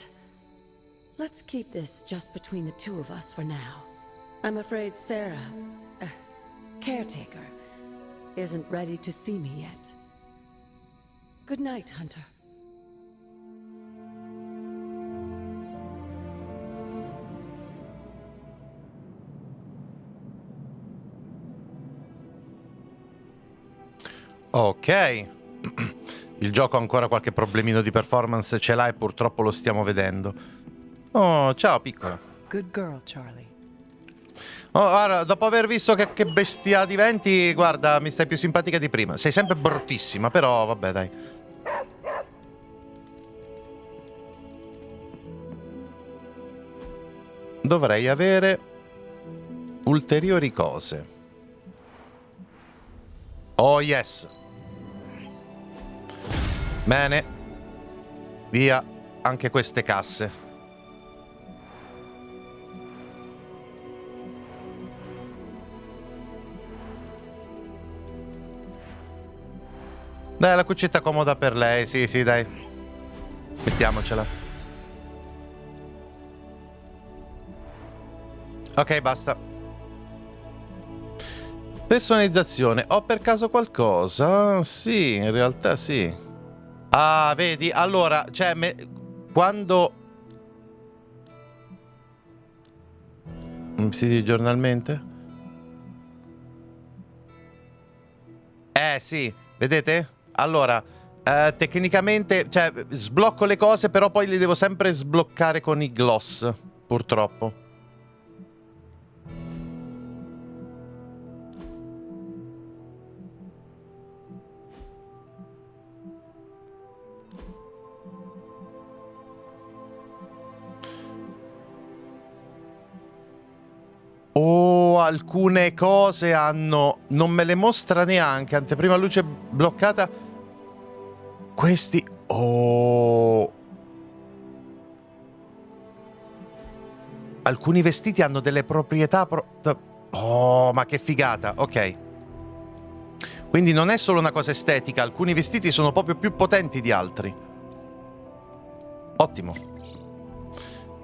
let's keep this just between the two of us for now. I'm afraid Sarah, Caretaker, isn't ready to see me yet. Good night, Hunter. Ok. Il gioco ha ancora qualche problemino di performance, ce l'ha e purtroppo lo stiamo vedendo. Oh, ciao piccola. Good girl, Charlie. Oh, guarda, dopo aver visto che bestia diventi, guarda, mi stai più simpatica di prima. Sei sempre bruttissima, però vabbè, dai. Dovrei avere ulteriori cose. Oh, yes. Bene. Via anche queste casse. Dai, la cuccetta comoda per lei, sì, sì, dai. Mettiamocela. Ok, basta. Personalizzazione. Ho per caso qualcosa? Sì, in realtà sì. Ah, vedi? Allora, cioè, quando... Sì, giornalmente? Sì, vedete? Allora, tecnicamente, cioè, sblocco le cose, però poi le devo sempre sbloccare con i gloss, purtroppo. Oh, alcune cose hanno... Non me le mostra neanche. Anteprima luce bloccata. Questi... Oh... Alcuni vestiti hanno delle proprietà... Oh, ma che figata. Ok. Quindi non è solo una cosa estetica. Alcuni vestiti sono proprio più potenti di altri. Ottimo.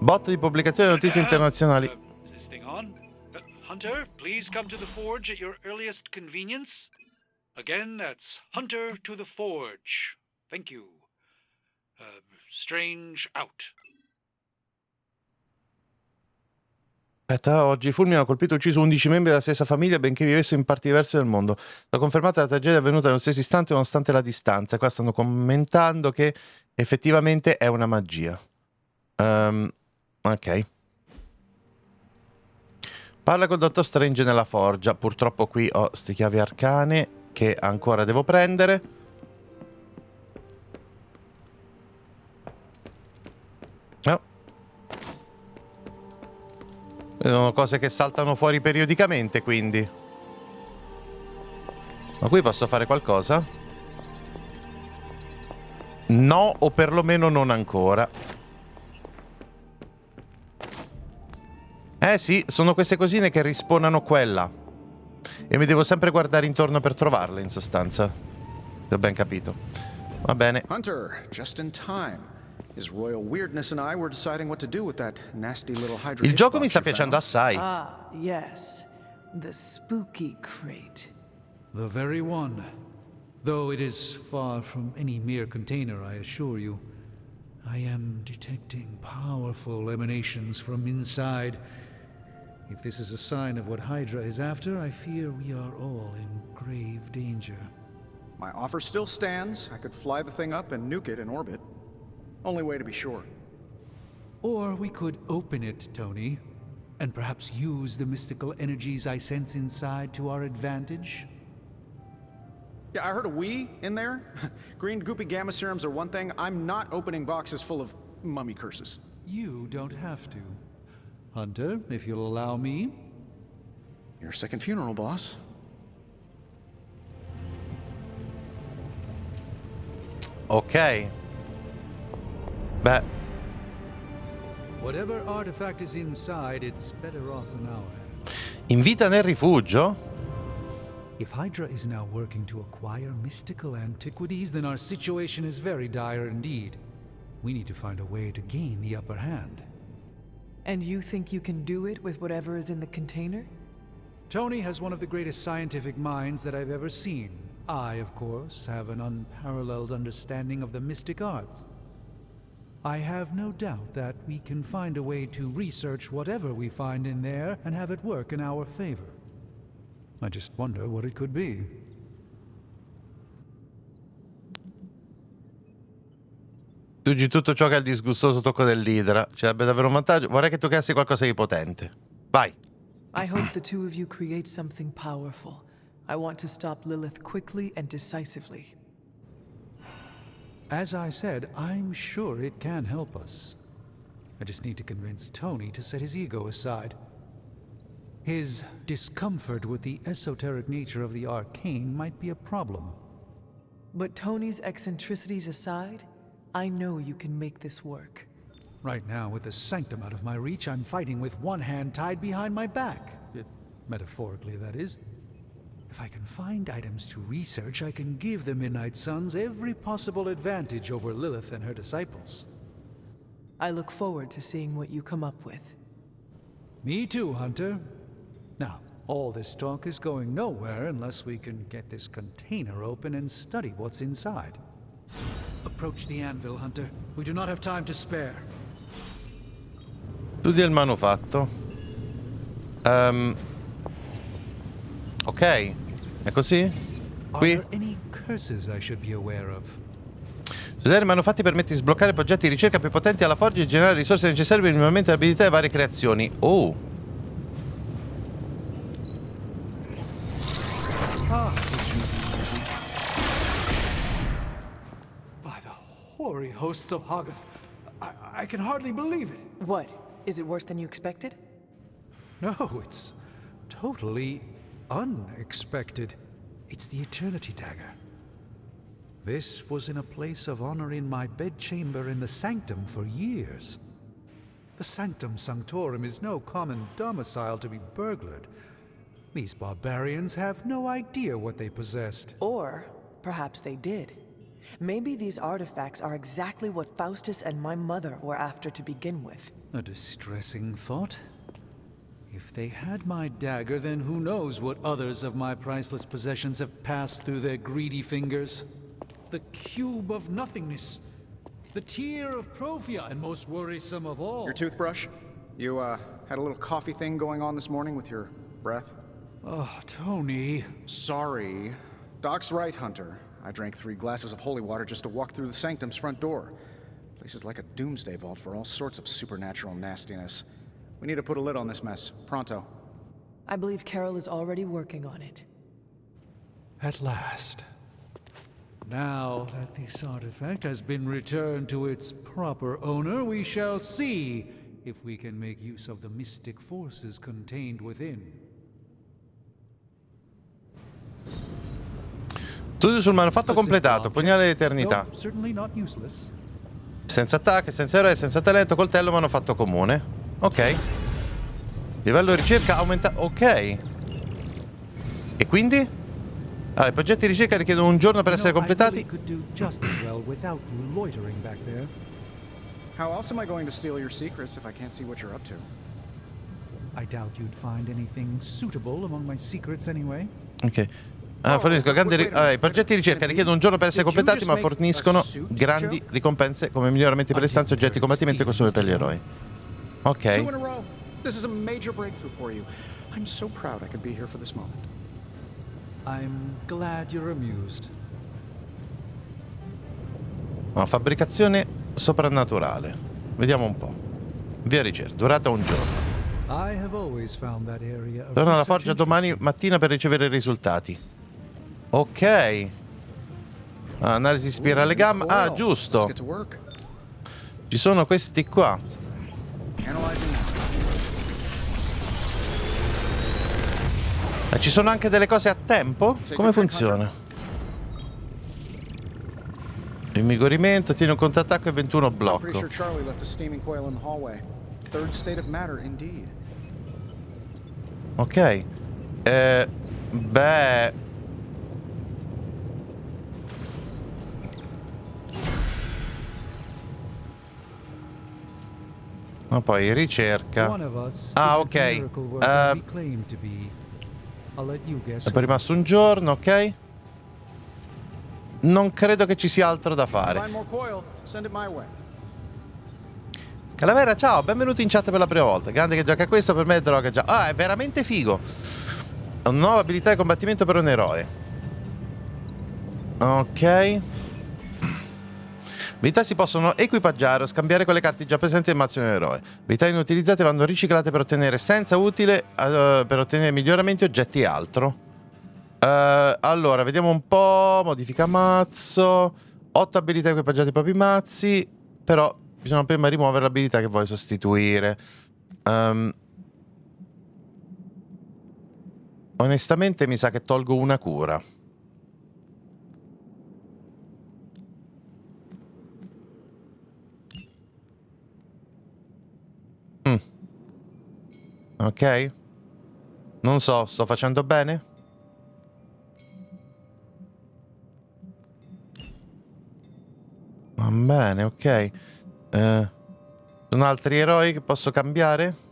Bot di pubblicazione di notizie internazionali. Hunter, please come to the forge at your earliest convenience. Again, that's Hunter to the forge. Thank you. Strange out. Aspetta, oggi i fulmini hanno colpito e ucciso 11 membri della stessa famiglia, benché vivessero in parti diverse del mondo. La confermata la tragedia è avvenuta nello stesso istante nonostante la distanza. Qua stanno commentando che effettivamente è una magia. Ok. Parla col dottor Strange nella forgia. Purtroppo qui ho ste chiavi arcane che ancora devo prendere. No. Sono cose che saltano fuori periodicamente, quindi. Ma qui posso fare qualcosa? No, o perlomeno non ancora. Sì, sono queste cosine che rispawnano quella. E mi devo sempre guardare intorno per trovarle, in sostanza. Ho ben capito. Va bene. Hunter, just in time. His royal weirdness and I were deciding what to do with that nasty little hydra. Il gioco mi sta piacendo assai. Ah, yes. The spooky crate. The very one. Though it is far from any mere container, I assure you. I am detecting powerful emanations from inside. If this is a sign of what Hydra is after, I fear we are all in grave danger. My offer still stands. I could fly the thing up and nuke it in orbit. Only way to be sure. Or we could open it, Tony, and perhaps use the mystical energies I sense inside to our advantage. Yeah, I heard a we in there. Green goopy gamma serums are one thing. I'm not opening boxes full of mummy curses. You don't have to. Hunter, if you'll allow me. Your second funeral, boss. Ok. Beh. Whatever artifact is inside, it's better off in our hands. Invita nel rifugio? If Hydra is now working to acquire mystical antiquities, then our situation is very dire indeed. We need to find a way to gain the upper hand. And you think you can do it with whatever is in the container? Tony has one of the greatest scientific minds that I've ever seen. I, of course, have an unparalleled understanding of the mystic arts. I have no doubt that we can find a way to research whatever we find in there and have it work in our favor. I just wonder what it could be. Dici tutto ciò che è il disgustoso tocco dell'idra. C'è davvero un vantaggio. Vorrei che tu creassi qualcosa di potente. Vai. I hope the two of you create something powerful. I want to stop Lilith quickly and decisively. As I said, I'm sure it can help us. I just need to convince Tony to set his ego aside. His discomfort with the esoteric nature of the arcane might be a problem. But Tony's eccentricities aside, I know you can make this work. Right now, with the sanctum out of my reach, I'm fighting with one hand tied behind my back. Metaphorically, that is. If I can find items to research, I can give the Midnight Suns every possible advantage over Lilith and her disciples. I look forward to seeing what you come up with. Me too, Hunter. Now, all this talk is going nowhere unless we can get this container open and study what's inside. Approach the anvil, Hunter. We do not have time to spare. Studia il manufatto. Ok, è così? Qui? Are there any curses I should be aware of? Studiare i manufatti permette di sbloccare progetti di ricerca più potenti alla forgia e generare risorse necessarie per il miglioramento dell'abilità e varie creazioni. Oh! By the hoary hosts of Hoggoth, I can hardly believe it. What? Is it worse than you expected? No, it's totally unexpected. It's the Eternity Dagger. This was in a place of honor in my bedchamber in the Sanctum for years. The Sanctum Sanctorum is no common domicile to be burglared. These barbarians have no idea what they possessed. Or perhaps they did. Maybe these artifacts are exactly what Faustus and my mother were after to begin with. A distressing thought. If they had my dagger, then who knows what others of my priceless possessions have passed through their greedy fingers. The cube of nothingness. The tear of Profia, and most worrisome of all. Your toothbrush? You, had a little coffee thing going on this morning with your breath? Oh, Tony. Sorry. Doc's right, Hunter. I drank 3 glasses of holy water just to walk through the Sanctum's front door. Place is like a doomsday vault for all sorts of supernatural nastiness. We need to put a lid on this mess. Pronto. I believe Carol is already working on it. At last. Now that this artifact has been returned to its proper owner, we shall see if we can make use of the mystic forces contained within. Studio sul manufatto completato, pugnale d'eternità. No, certainly not useless. Senza attacchi, senza eroe, senza talento, coltello, manufatto comune. Ok. Livello di ricerca aumenta. Ok. E quindi? Allora, i progetti di ricerca richiedono un giorno per essere completati. How else am I going to steal your secrets if I can't see what you're up to? I doubt you'd find anything suitable among my secrets anyway. Ok. Fornisco i progetti di ricerca richiedono un giorno per essere completati, ma forniscono grandi ricompense come miglioramenti per le stanze, oggetti di combattimento e costumi per gli eroi. Ok. This is a major breakthrough for you. I'm so proud I could be here for this moment. I'm glad you're amused. Una fabbricazione soprannaturale. Vediamo un po'. Via ricerca, durata un giorno. I have always found that area of Torna alla research forgia domani mattina per ricevere i risultati. Ok. Analisi spirale gamma. Ah, giusto. Ci sono questi qua. Ci sono anche delle cose a tempo? Come funziona? Invigorimento, tiene un contrattacco e 21 blocco. Ok. Beh. Ma poi ricerca. Ah, ok. È poi rimasto un giorno, ok? Non credo che ci sia altro da fare. Calavera, ciao, benvenuto in chat per la prima volta. Grande che gioca a questo, per me è droga già. Ah, è veramente figo. Una nuova abilità di combattimento per un eroe. Ok. Abilità si possono equipaggiare o scambiare con le carte già presenti nel mazzo dell'eroe. Abilità inutilizzate vanno riciclate per ottenere essenza utile, per ottenere miglioramenti, oggetti e altro. Allora, vediamo un po'. Modifica mazzo. 8 abilità equipaggiate ai propri mazzi. Però bisogna prima rimuovere l'abilità che vuoi sostituire. Onestamente mi sa che tolgo una cura. Ok. Non so, sto facendo bene? Va bene, ok. Sono altri eroi che posso cambiare?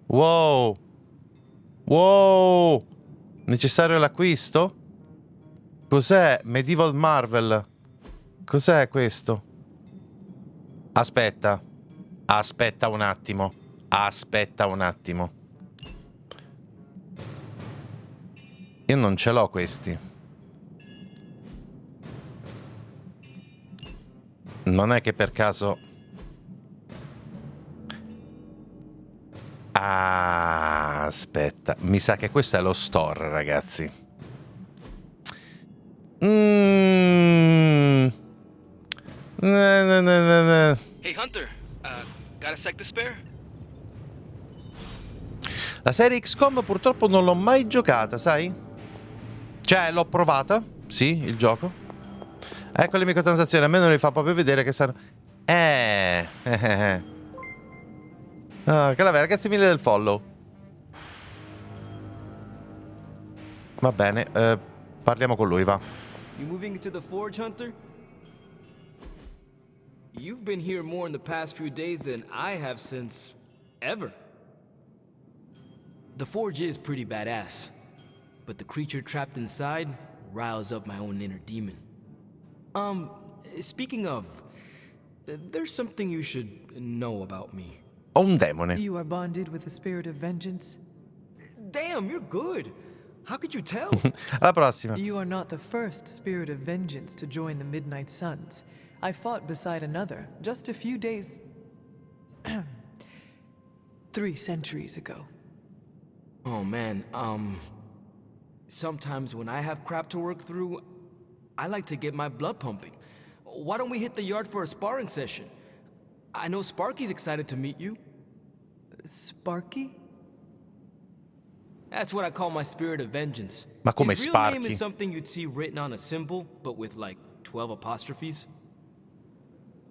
Wow. Wow. Necessario l'acquisto? Cos'è? Medieval Marvel. Cos'è questo? Aspetta. Aspetta un attimo. Aspetta un attimo. Io non ce l'ho questi. Non è che per caso... Ah, aspetta. Mi sa che questo è lo store, ragazzi. No. Hey Hunter, got a sec to spare? La serie XCOM purtroppo non l'ho mai giocata, sai? Cioè, l'ho provata, sì, il gioco. Ecco le microtransazioni, a me non le fa proprio vedere che saranno... Calavera, grazie mille del follow. Va bene, parliamo con lui, va. You moving to the forge, Hunter? You've been here more in the past few days than I have since ever. The forge is pretty badass, but the creature trapped inside riles up my own inner demon. Speaking of, there's something you should know about me. Ho un demone. You are bonded with the spirit of vengeance? Damn, you're good. How could you tell? Alla prossima. You are not the first spirit of vengeance to join the Midnight Suns. I fought beside another just a few days... 3 centuries ago. Oh man, sometimes when I have crap to work through, I like to get my blood pumping. Why don't we hit the yard for a sparring session? I know Sparky's excited to meet you. Sparky? That's what I call my spirit of vengeance. Ma come His real Sparky? name is something you'd see written on a symbol, but with like 12 apostrophes.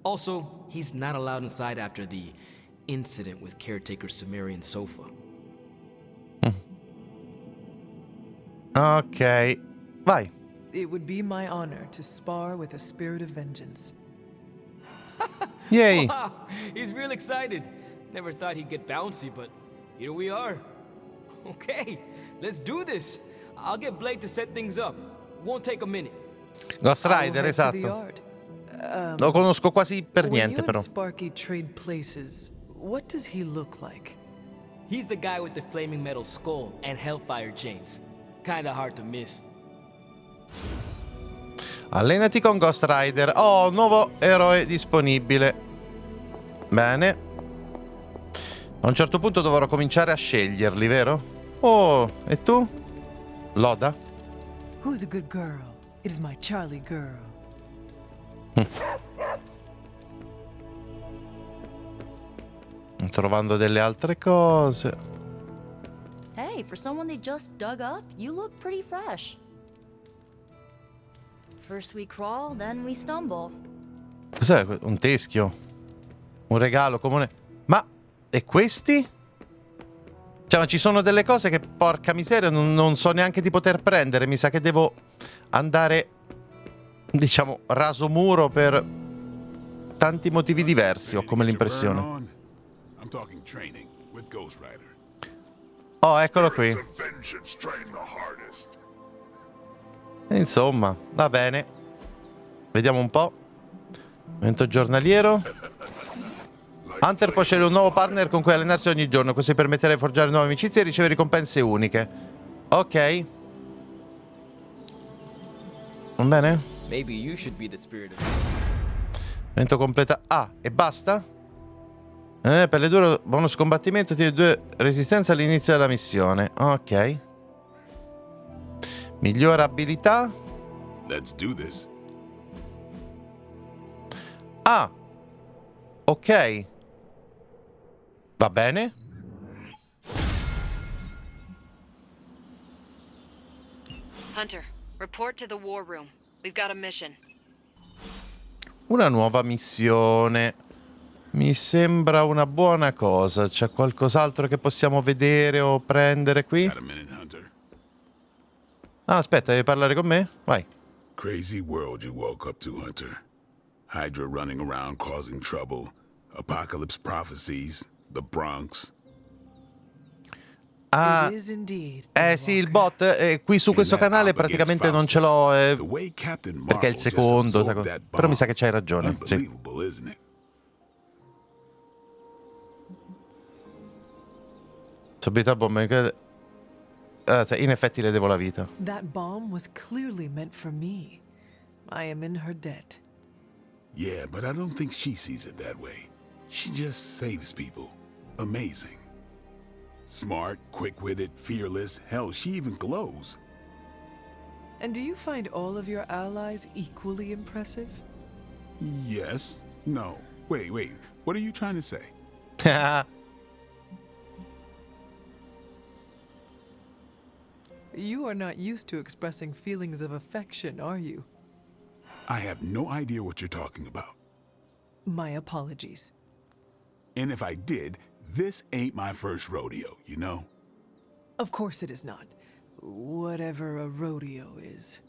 Also, he's not allowed inside after the incident with caretaker Sumerian sofa. Ok, vai. It would be my honor to spar with a spirit of vengeance. Yay. Wow, he's real excited. Never thought he'd get bouncy, but here we are. Okay, let's do this. I'll get Blade to set things up. Won't take a minute. Ghost Rider, esatto. Lo conosco quasi per niente, però. Sparky trade places. What does he look like? He's the guy with the flaming metal skull and hellfire chains. Kinda hard to miss. Allenati con Ghost Rider. Oh, nuovo eroe disponibile. Bene. A un certo punto dovrò cominciare a sceglierli, vero? Oh, e tu? Loda? Who's a good girl? It is my Charlie girl. Trovando delle altre cose. Hey, for someone they just dug up, you look pretty fresh. First we crawl, then we stumble. Cos'è? Un teschio? Un regalo comune? Ma... e questi? Cioè, ma ci sono delle cose che, porca miseria, non so neanche di poter prendere. Mi sa che devo andare, diciamo, raso muro per tanti motivi diversi, ho come l'impressione. Oh, eccolo qui. Insomma, va bene. Vediamo un po'. Momento giornaliero. Hunter può scegliere un nuovo partner con cui allenarsi ogni giorno, così permetterà di forgiare nuove amicizie e ricevere ricompense uniche. Ok. Va bene? Maybe you should be the spirit of... Momento completa. Ah, e basta? Per le due bonus combattimento tiene 2 resistenza all'inizio della missione. Ok. Migliora abilità. Let's do this. Ah. Ok. Va bene. Hunter, report to the war room. We've got a mission. Una nuova missione. Mi sembra una buona cosa. C'è qualcos'altro che possiamo vedere o prendere qui? Ah, aspetta, devi parlare con me? Vai. Crazy world you woke up to, Hunter. Hydra running around causing trouble. Apocalypse prophecies. The Bronx. Ah, sì, il bot qui su questo canale praticamente non ce l'ho perché è il secondo, però mi sa che c'hai ragione. Sì. Subito bomba. In effetti le devo la vita. That bomb was clearly meant for me. I am in her debt. Yeah, but I don't think she sees it that way. She just saves people. Amazing. Smart, quick-witted, fearless. Hell, she even glows. And do you find all of your allies equally impressive? Yes. No. Wait. What are you trying to say? You are not used to expressing feelings of affection, are you? I have no idea what you're talking about. My apologies. And if I did, this ain't my first rodeo, you know? Of course it is not. Whatever a rodeo is.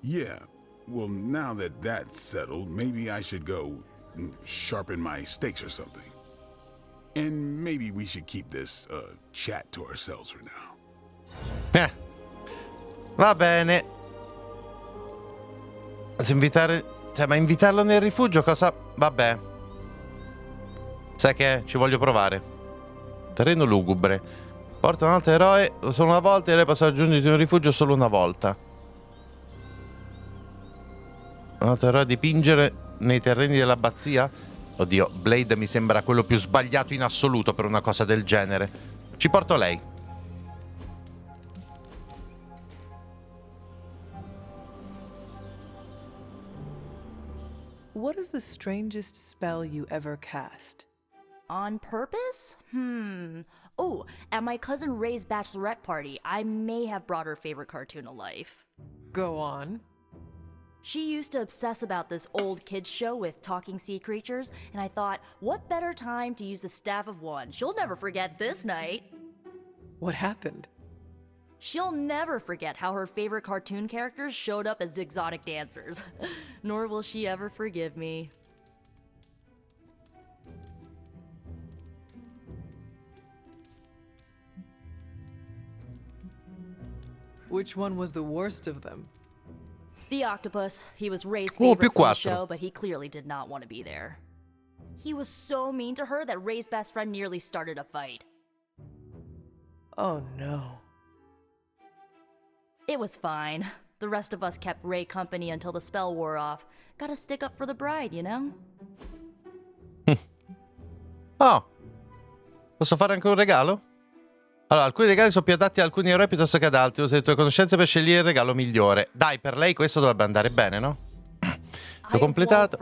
Yeah. Well, now that that's settled, maybe I should go sharpen my stakes or something. And maybe we should keep this chat to ourselves for now. Va bene. Ma invitarlo nel rifugio cosa? Vabbè. Sai che ci voglio provare. Terreno lugubre. Porta un altro eroe solo una volta e lei possa raggiungere un rifugio solo una volta. Un altro eroe dipingere nei terreni dell'abbazia? Oddio, Blade mi sembra quello più sbagliato in assoluto per una cosa del genere. Ci porto lei. What is the strangest spell you ever cast? On purpose? Oh, at my cousin Ray's bachelorette party, I may have brought her favorite cartoon to life. Go on. She used to obsess about this old kids show with talking sea creatures, and I thought, what better time to use the staff of one? She'll never forget this night. What happened? She'll never forget how her favorite cartoon characters showed up as exotic dancers. Nor will she ever forgive me. Which one was the worst of them? The octopus. He was Ray's favorite più from the 4. show, but he clearly did not want to be there. He was so mean to her that Ray's best friend nearly started a fight. Oh no. It was fine. The rest of us kept Ray company until the spell wore off. Gotta stick up for the bride, you know? Oh, posso fare anche un regalo? Allora, alcuni regali sono più adatti ad alcuni eroi piuttosto che ad altri. Usa le tue conoscenze per scegliere il regalo migliore. Dai, per lei questo dovrebbe andare bene, no? Tutto completato.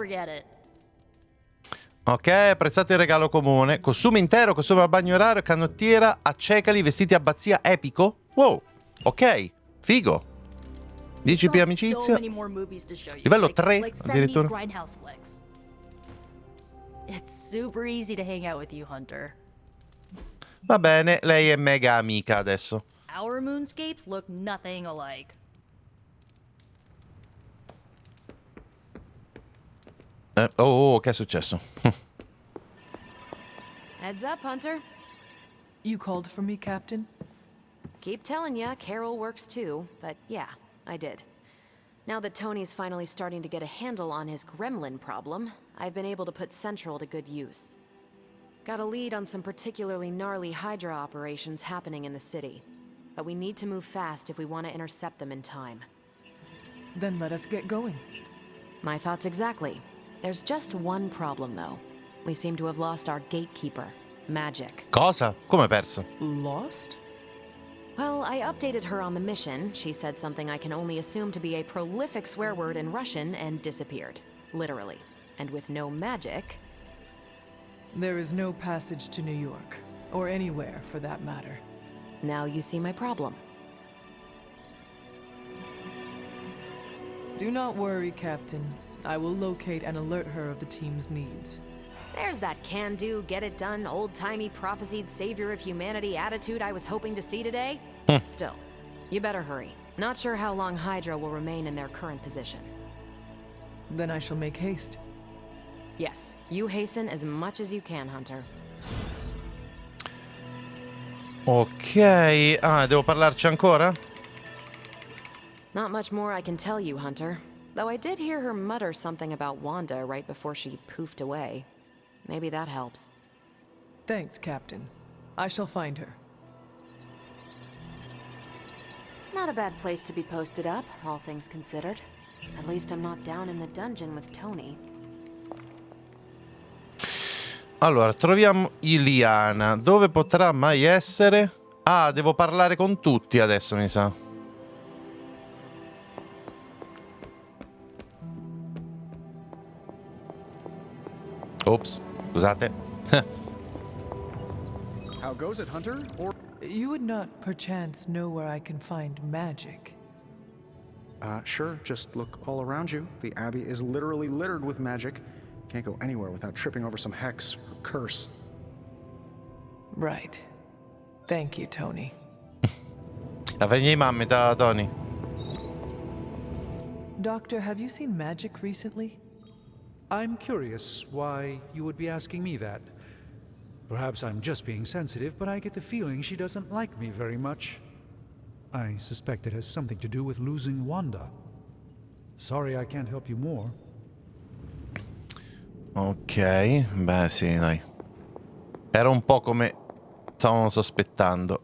Ok, apprezzato il regalo comune. Costume intero, costume a bagno orario, canottiera, accecali, vestiti abbazia, epico. Wow, ok, figo. 10 più amicizia. Livello 3 addirittura. It's super easy to hang out with you, Hunter. Va bene, lei è mega amica adesso. Our moonscapes look nothing alike. Oh, che è successo? Heads up, Hunter. You called for me, Captain? Keep telling ya, Carol works too, but yeah, I did. Now that Tony's finally starting to get a handle on his gremlin problem, I've been able to put Central to good use. Got a lead on some particularly gnarly Hydra operations happening in the city. But we need to move fast if we want to intercept them in time. Then let us get going. My thoughts exactly. There's just one problem, though. We seem to have lost our gatekeeper, Magic. Cosa? Come perso? Lost? Well, I updated her on the mission. She said something I can only assume to be a prolific swear word in Russian and disappeared. Literally. And with no magic... There is no passage to New York, or anywhere for that matter. Now you see my problem. Do not worry, Captain. I will locate and alert her of the team's needs. There's that can-do, get-it-done, old-timey prophesied savior of humanity attitude I was hoping to see today. Still, you better hurry. Not sure how long Hydra will remain in their current position. Then I shall make haste. Yes, you hasten as much as you can, Hunter. Ok, devo parlarci ancora? Not much more I can tell you, Hunter. Though I did hear her mutter something about Wanda right before she poofed away. Maybe that helps. Thanks, Captain. I shall find her. Not a bad place to be posted up, all things considered. At least I'm not down in the dungeon with Tony. Allora, troviamo Iliana. Dove potrà mai essere? Ah, devo parlare con tutti adesso, mi sa. Ops, scusate. How goes it, Hunter? Or you would not perchance know where I can find magic? Sure. Just look all around you. The Abbey is literally littered with magic. Can't go anywhere without tripping over some hex or curse. Right. Thank you, Tony. La fai di mamme, Tony. Doctor, have you seen magic recently? I'm curious why you would be asking me that. Perhaps I'm just being sensitive, but I get the feeling she doesn't like me very much. I suspect it has something to do with losing Wanda. Sorry I can't help you more. Ok, beh sì, dai. Era un po' come stavamo sospettando.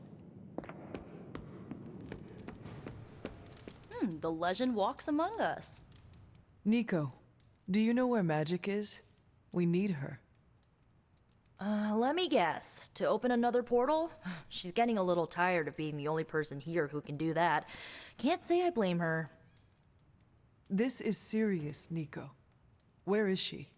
The legend walks among us. Nico, do you know where Magic is? We need her. Let me guess. To open another portal? She's getting a little tired of being the only person here who can do that. Can't say I blame her. This is serious, Nico. Where is she?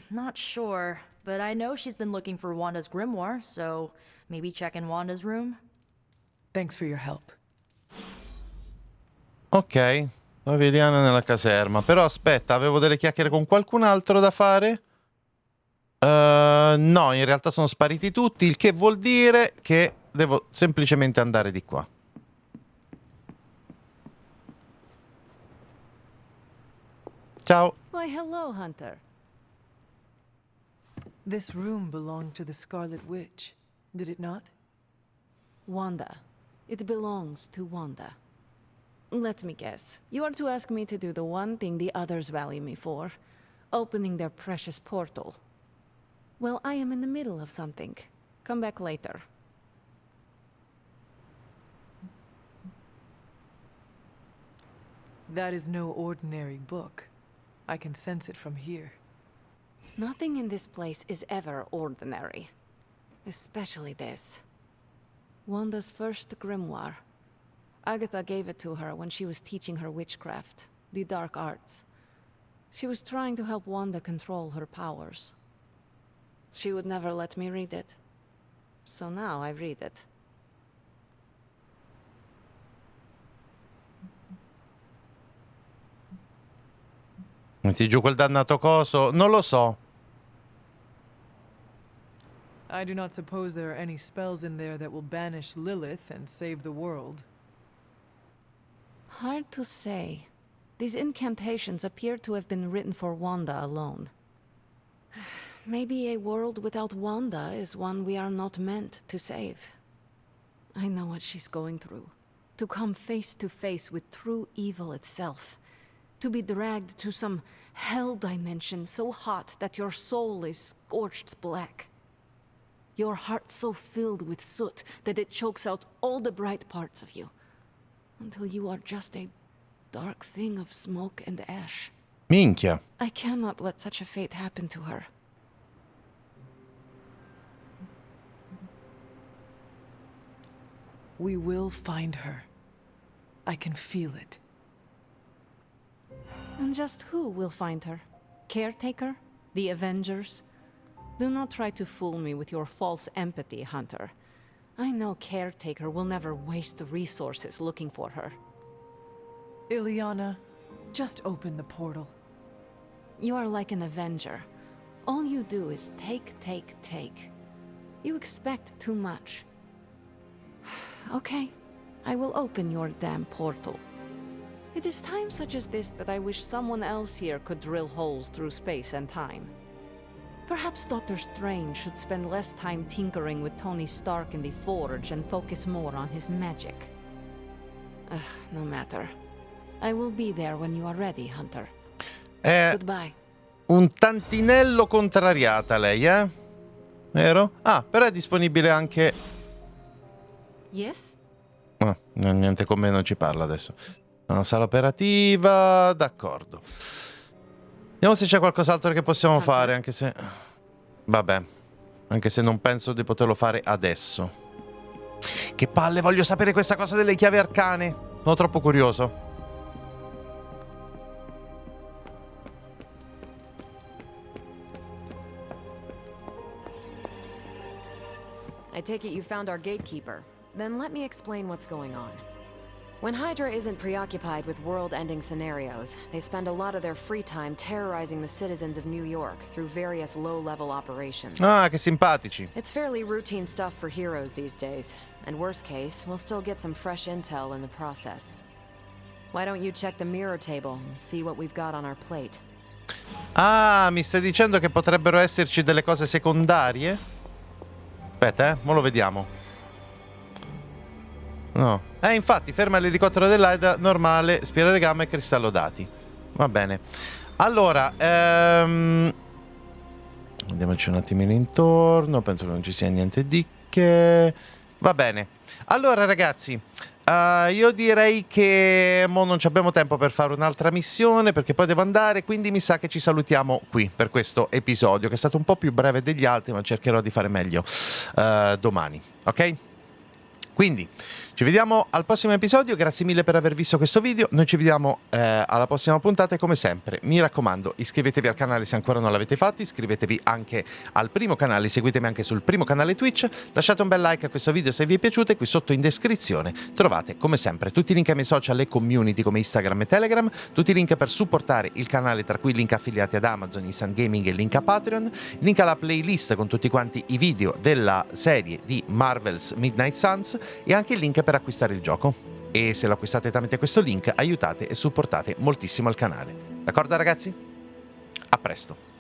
Not sure. But I know she's been looking for Wanda's grimoire, so maybe check in Wanda's room? Thanks for your help. Ok, Iliana nella caserma. Però aspetta, avevo delle chiacchiere con qualcun altro da fare? No, in realtà sono spariti tutti, il che vuol dire che devo semplicemente andare di qua. Ciao. Why, hello, Hunter. This room belonged to the Scarlet Witch, did it not? Wanda. It belongs to Wanda. Let me guess. You are to ask me to do the one thing the others value me for. Opening their precious portal. Well, I am in the middle of something. Come back later. That is no ordinary book. I can sense it from here. Nothing in this place is ever ordinary. Especially this. Wanda's first grimoire. Agatha gave it to her when she was teaching her witchcraft, the dark arts. She was trying to help Wanda control her powers. She would never let me read it. So now I read it. Metti giù quel dannato coso. Non lo so. I do not suppose there are any spells in there that will banish Lilith and save the world. Hard to say. These incantations appear to have been written for Wanda alone. Maybe a world without Wanda is one we are not meant to save. I know what she's going through. To come face to face with true evil itself. To be dragged to some hell dimension so hot that your soul is scorched black. Your heart so filled with soot that it chokes out all the bright parts of you. Until you are just a dark thing of smoke and ash. Minchia. I cannot let such a fate happen to her. We will find her. I can feel it. And just who will find her? Caretaker? The Avengers? Do not try to fool me with your false empathy, Hunter. I know Caretaker will never waste the resources looking for her. Ileana, just open the portal. You are like an Avenger. All you do is take, take, take. You expect too much. Okay, I will open your damn portal. It is times such as this that I wish someone else here could drill holes through space and time. Perhaps Doctor Strange should spend less time tinkering with Tony Stark in the Forge and focus more on his magic. No matter. I will be there when you are ready, Hunter. Goodbye. Un tantinello contrariata lei, Vero? Ah, però è disponibile anche... Yes? Niente con me, non ci parla adesso. Una sala operativa, d'accordo. Vediamo se c'è qualcos'altro che possiamo fare, anche se... Vabbè, anche se non penso di poterlo fare adesso. Che palle, voglio sapere questa cosa delle chiavi arcane. Sono troppo curioso. I take it you found our gatekeeper. Then let me explain what's going on. When Hydra isn't preoccupied with world-ending scenarios, they spend a lot of their free time terrorizing the citizens of New York through various low-level operations. Ah, che simpatici. It's fairly routine stuff for heroes these days, and worst case, we'll still get some fresh intel in the process. Why don't you check the mirror table and see what we've got on our plate? Ah, mi stai dicendo che potrebbero esserci delle cose secondarie? Aspetta, mo lo vediamo. No. Infatti, ferma l'elicottero dell'AIDA, normale, spirale gamma e cristallo dati. Va bene. Allora, andiamoci un attimino intorno. Penso che non ci sia niente di che. Va bene. Allora, ragazzi, io direi che mo non abbiamo tempo per fare un'altra missione, perché poi devo andare, quindi mi sa che ci salutiamo qui per questo episodio, che è stato un po' più breve degli altri, ma cercherò di fare meglio domani, ok? Quindi ci vediamo al prossimo episodio, grazie mille per aver visto questo video, noi ci vediamo alla prossima puntata e come sempre mi raccomando iscrivetevi al canale se ancora non l'avete fatto, iscrivetevi anche al primo canale, seguitemi anche sul primo canale Twitch, lasciate un bel like a questo video se vi è piaciuto e qui sotto in descrizione trovate come sempre tutti i link ai miei social e community come Instagram e Telegram, tutti i link per supportare il canale tra cui i link affiliati ad Amazon, Instant Gaming e il link a Patreon, il link alla playlist con tutti quanti i video della serie di Marvel's Midnight Suns e anche il link per acquistare il gioco. E se lo acquistate tramite questo link aiutate e supportate moltissimo il canale. D'accordo ragazzi? A presto!